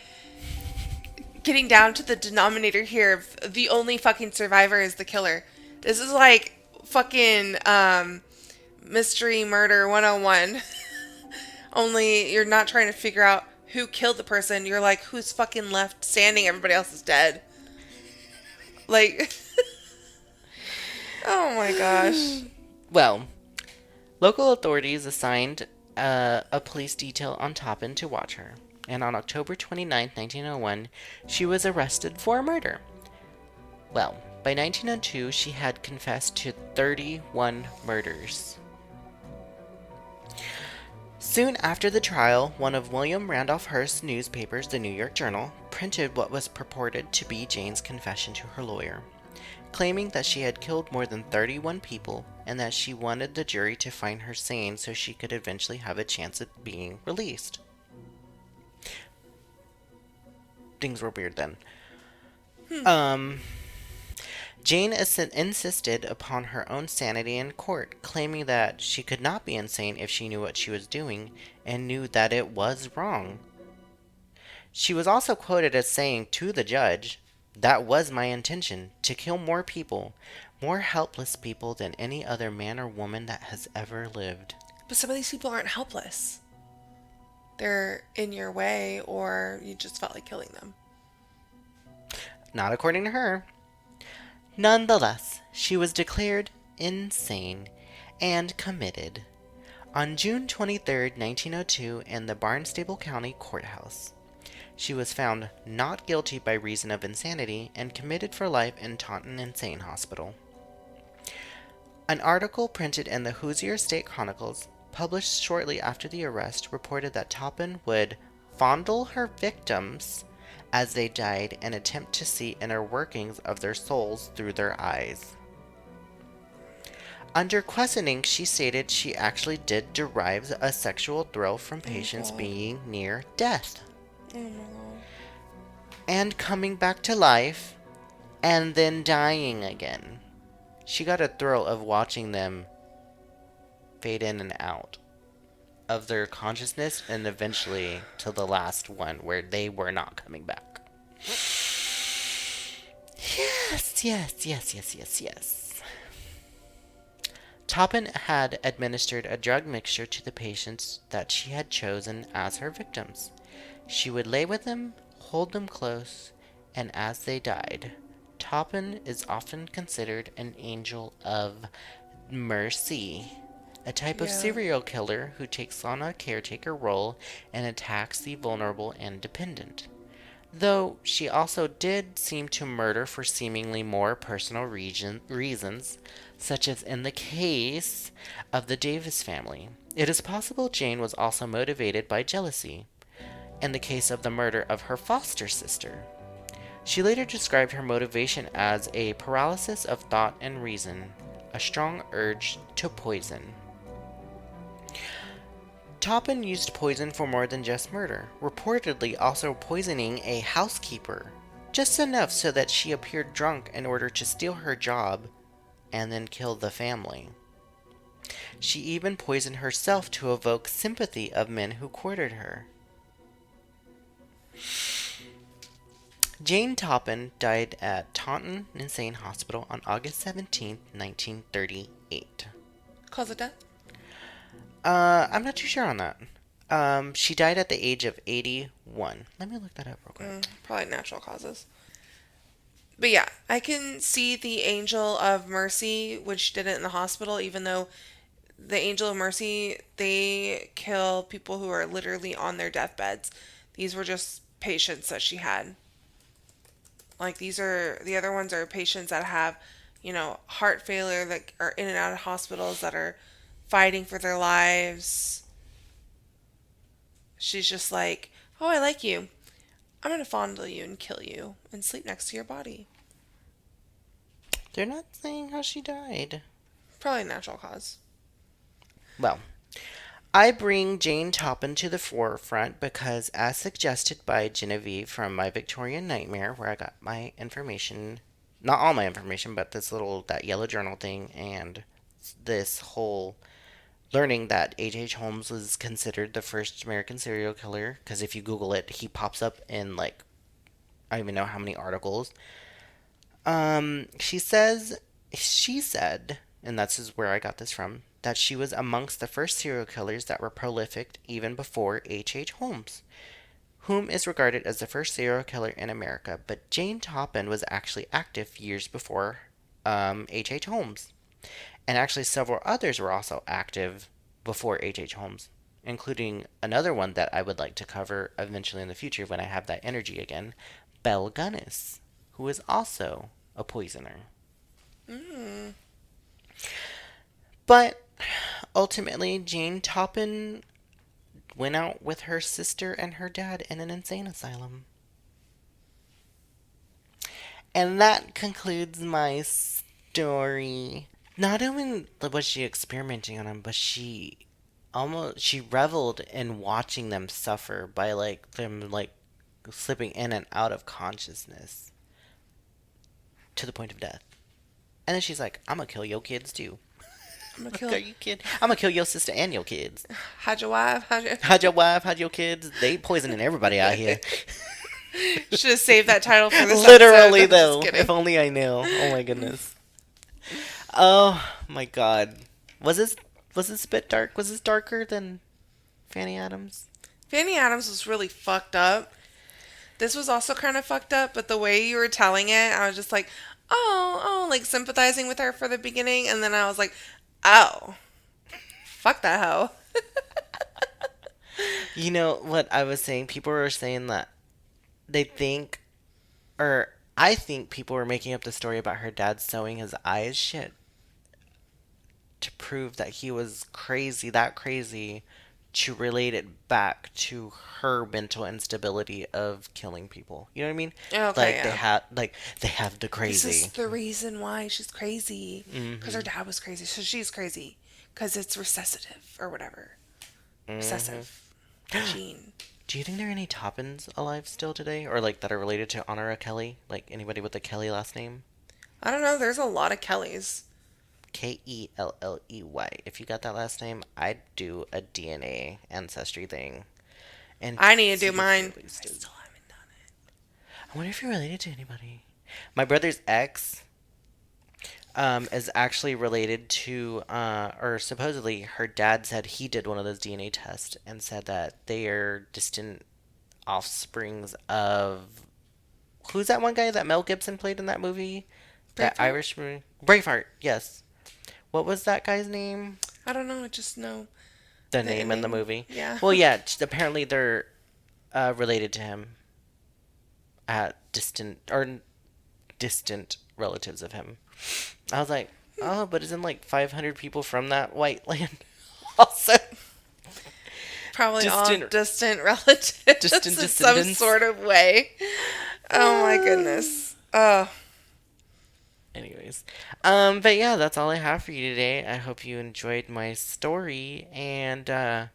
getting down to the denominator here of the only fucking survivor is the killer? This is like fucking mystery murder 101. Only you're not trying to figure out who killed the person. You're like, who's fucking left standing? Everybody else is dead. Like, oh my gosh. Well, local authorities assigned a police detail on Toppin to watch her, and on October 29, 1901, she was arrested for murder. Well, by 1902, she had confessed to 31 murders. Soon after the trial, one of William Randolph Hearst's newspapers, the New York Journal, printed what was purported to be Jane's confession to her lawyer, claiming that she had killed more than 31 people and that she wanted the jury to find her sane so she could eventually have a chance at being released. Things were weird then. Jane insisted upon her own sanity in court, claiming that she could not be insane if she knew what she was doing and knew that it was wrong. She was also quoted as saying to the judge, "That was my intention, to kill more people, more helpless people than any other man or woman that has ever lived." But some of these people aren't helpless. They're in your way, or you just felt like killing them. Not according to her. Nonetheless, she was declared insane and committed on June 23, 1902, in the Barnstable County Courthouse. She was found not guilty by reason of insanity and committed for life in Taunton Insane Hospital. An article printed in the Hoosier State Chronicles, published shortly after the arrest, reported that Toppin would fondle her victims as they died and attempt to see inner workings of their souls through their eyes. Under questioning, she stated she actually did derive a sexual thrill from patients being near death. Oh my god. And coming back to life, and then dying again. She got a thrill of watching them fade in and out of their consciousness, and eventually to the last one where they were not coming back. Yes. Toppin had administered a drug mixture to the patients that she had chosen as her victims. She would lay with them, hold them close, and as they died, Toppin is often considered an angel of mercy. A type of serial killer who takes on a caretaker role and attacks the vulnerable and dependent. Though she also did seem to murder for seemingly more personal reasons, such as in the case of the Davis family. It is possible Jane was also motivated by jealousy, in the case of the murder of her foster sister. She later described her motivation as a paralysis of thought and reason, a strong urge to poison. Toppin used poison for more than just murder, reportedly also poisoning a housekeeper, just enough so that she appeared drunk in order to steal her job and then kill the family. She even poisoned herself to evoke sympathy of men who courted her. Jane Toppin died at Taunton Insane Hospital on August 17, 1938. Cause of death? I'm not too sure on that. She died at the age of 81. Let me look that up real quick. Probably natural causes. But yeah, I can see the angel of mercy when she did it in the hospital, even though the angel of mercy, they kill people who are literally on their deathbeds. These were just patients that she had. Like these are the other ones are patients that have, heart failure that are in and out of hospitals that are fighting for their lives. She's just like, "Oh, I like you. I'm going to fondle you and kill you and sleep next to your body." They're not saying how she died. Probably a natural cause. Well, I bring Jane Toppin to the forefront because, as suggested by Genevieve from My Victorian Nightmare, where I got my information, not all my information, but that yellow journal thing, and this whole learning that H.H. Holmes was considered the first American serial killer, because if you Google it, he pops up in, like, I don't even know how many articles. She said, and that's is where I got this from, that she was amongst the first serial killers that were prolific even before H.H. Holmes, whom is regarded as the first serial killer in America. But Jane Toppin was actually active years before H.H. Holmes. And actually, several others were also active before H.H. Holmes, including another one that I would like to cover eventually in the future when I have that energy again, Belle Gunness, who is also a poisoner. Mm. But ultimately, Jane Toppin went out with her sister and her dad in an insane asylum. And that concludes my story. Not only was she experimenting on them, but she reveled in watching them suffer by them slipping in and out of consciousness to the point of death. And then she's like, "I'm gonna kill your kids too. I'm gonna I'm kill. gonna kill your sister and your kids. How'd your wife? How'd your wife? How'd your kids? They poisoning everybody out here." Should have saved that title for this Literally, episode. though. Just If kidding. only I knew. Oh my goodness. Oh my god. Was this a bit dark? Was this darker than Fanny Adams? Fanny Adams was really fucked up. This was also kind of fucked up, but the way you were telling it, I was just like, oh, like sympathizing with her for the beginning, and then I was like, oh, fuck that hoe. You know what I was saying? People were saying that they think, or I think people were making up the story about her dad sewing his eyes shut to prove that he was crazy, that crazy, to relate it back to her mental instability of killing people. You know what I mean? Okay, Like yeah. they have the This is crazy. the reason why she's crazy. Because her Mm-hmm. dad was crazy, so she's crazy. Because it's recessive, or whatever. Mm-hmm. Recessive. Gene. Do you think there are any Toppins alive still today, or that are related to Honora Kelly? Like anybody with a Kelly last name? I don't know, there's a lot of Kellys. Kelley. If you got that last name, I'd do a DNA ancestry thing and I need to see do if mine. you're I related. still haven't done it. I wonder if you're related to anybody. My brother's ex is actually related to, or supposedly her dad said he did one of those DNA tests and said that they are distant offsprings of. Who's that one guy that Mel Gibson played in that movie? That Braveheart? Irish movie? Braveheart, yes. What was that guy's name? I don't know, I just know The the name in the ending. movie. Yeah. Well, yeah, apparently they're related to him at distant relatives of him. I was like, oh, but isn't 500 people from that white land also Probably all distant distant relatives distant in some descendants? sort of way. Oh my goodness. Oh, Anyways, but yeah, that's all I have for you today. I hope you enjoyed my story, and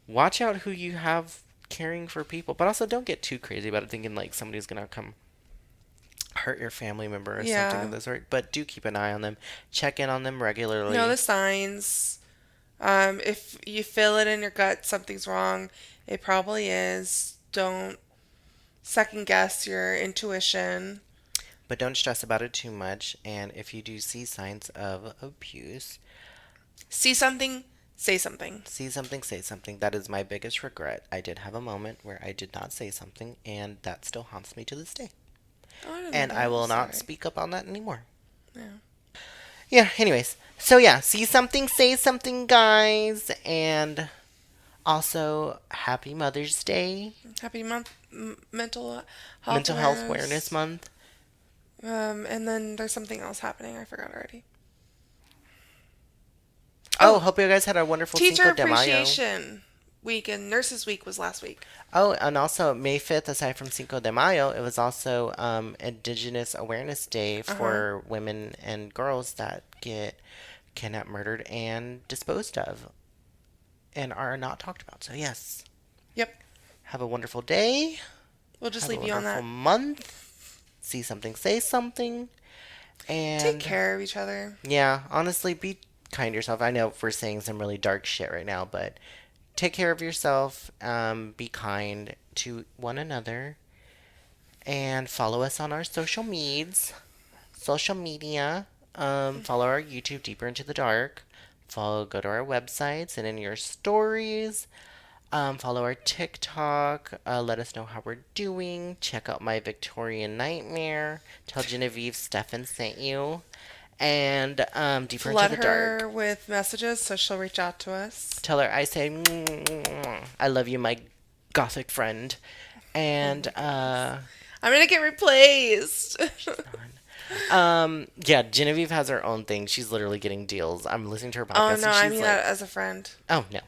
watch out who you have caring for people, but also don't get too crazy about it, thinking somebody's gonna come hurt your family member or something yeah. of the sort. But do keep an eye on them, check in on them regularly. Know the signs. If you feel it in your gut, something's wrong. It probably is. Don't second guess your intuition. But don't stress about it too much. And if you do see signs of abuse, See something, say something. see something, say something. That is my biggest regret. I did have a moment where I did not say something, and that still haunts me to this day. Oh, I didn't know and that. I will not Sorry. speak up on that anymore. Yeah. Yeah, anyways. So yeah, see something, say something, guys. And also, happy Mother's Day. Happy mental health Mental Health Awareness awareness. Month. And then there's something else happening. I forgot already. Oh, Oh, hope you guys had a wonderful Teacher Cinco de Mayo. Appreciation Week and Nurses Week was last week. Oh, and also May 5th, aside from Cinco de Mayo, it was also Indigenous Awareness Day Uh-huh. for women and girls that get kidnapped, murdered, and disposed of and are not talked about. So, yes, Yep. have a wonderful day. We'll just Have a leave you on wonderful that. month. See something, say something. Take And care of each other. yeah, honestly, be kind to yourself. I know we're saying some really dark shit right now, but take care of yourself. Be kind to one another. And follow us on our social medias. Social media. Follow our YouTube, Deeper Into the Dark. Go to our websites and in your stories. Follow our TikTok. Let us know how we're doing. Check out my Victorian Nightmare. Tell Genevieve Stefan sent you. And Deeper Into Flood the Dark. her with messages so she'll reach out to us. Tell her I say, I love you, my gothic friend. And, I'm gonna get replaced. yeah, Genevieve has her own thing. She's literally getting deals. I'm listening to her podcast. Oh and no, I she's mean like, that as a friend. oh no.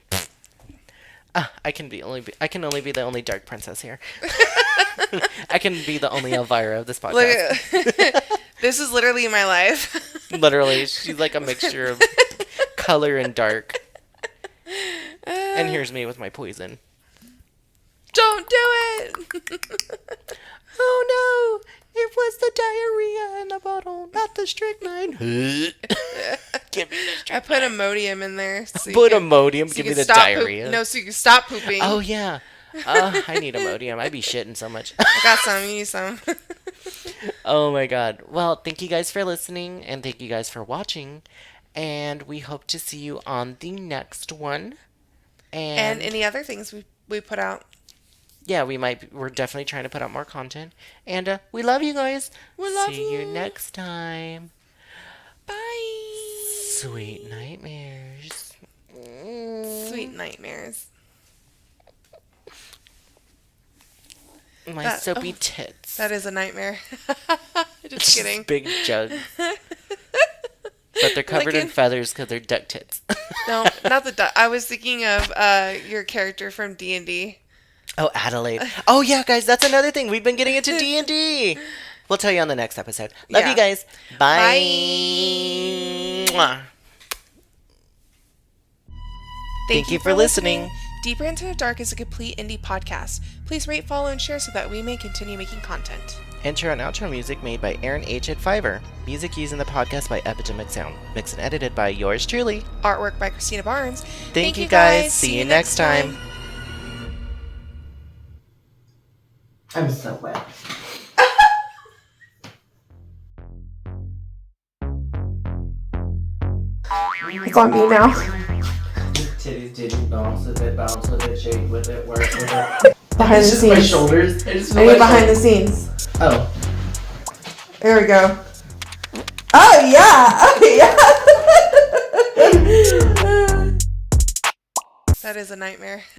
I can only be the only dark princess here. I can be the only Elvira of this podcast. Look, this is literally my life. Literally, she's like a mixture of color and dark. And here's me with my poison. Don't do it. Oh no! It was the diarrhea in the bottle, not the strychnine. Give me the I strychnine. put Imodium in there. So Put you can, Imodium, so give you me can the stop diarrhea. No, so you can stop pooping. Oh yeah. I need Imodium. I'd be shitting so much. I got some. You need some. Oh my god. Well, thank you guys for listening and thank you guys for watching. And we hope to see you on the next one. And any other things we put out. Yeah, we're definitely trying to put out more content. And we love you guys. We love see you you. next time. Bye. Sweet nightmares. Sweet nightmares. My soapy tits. That is a nightmare. Just kidding. Big jug. But they're covered in feathers because they're duck tits. No, not the duck. I was thinking of your character from D&D. Oh, Adelaide. Oh, yeah, guys, that's another thing. We've been getting into D&D. We'll tell you on the next episode. Love Yeah. you guys. Bye. Bye. Mwah. Thank you for listening. Deeper Into the Dark is a complete indie podcast. Please rate, follow, and share so that we may continue making content. Intro and outro music made by Aaron H. at Fiverr. Music used in the podcast by Epidemic Sound. Mixed and edited by yours truly. Artwork by Christina Barnes. Thank you guys. See you next time. I'm so wet. It's on me now. Titties, titties, bounce with it, shake with it, work with it. Behind the It's just my scenes. shoulders. I need behind the scenes. Oh. There we go. Oh yeah! Oh yeah! That is a nightmare.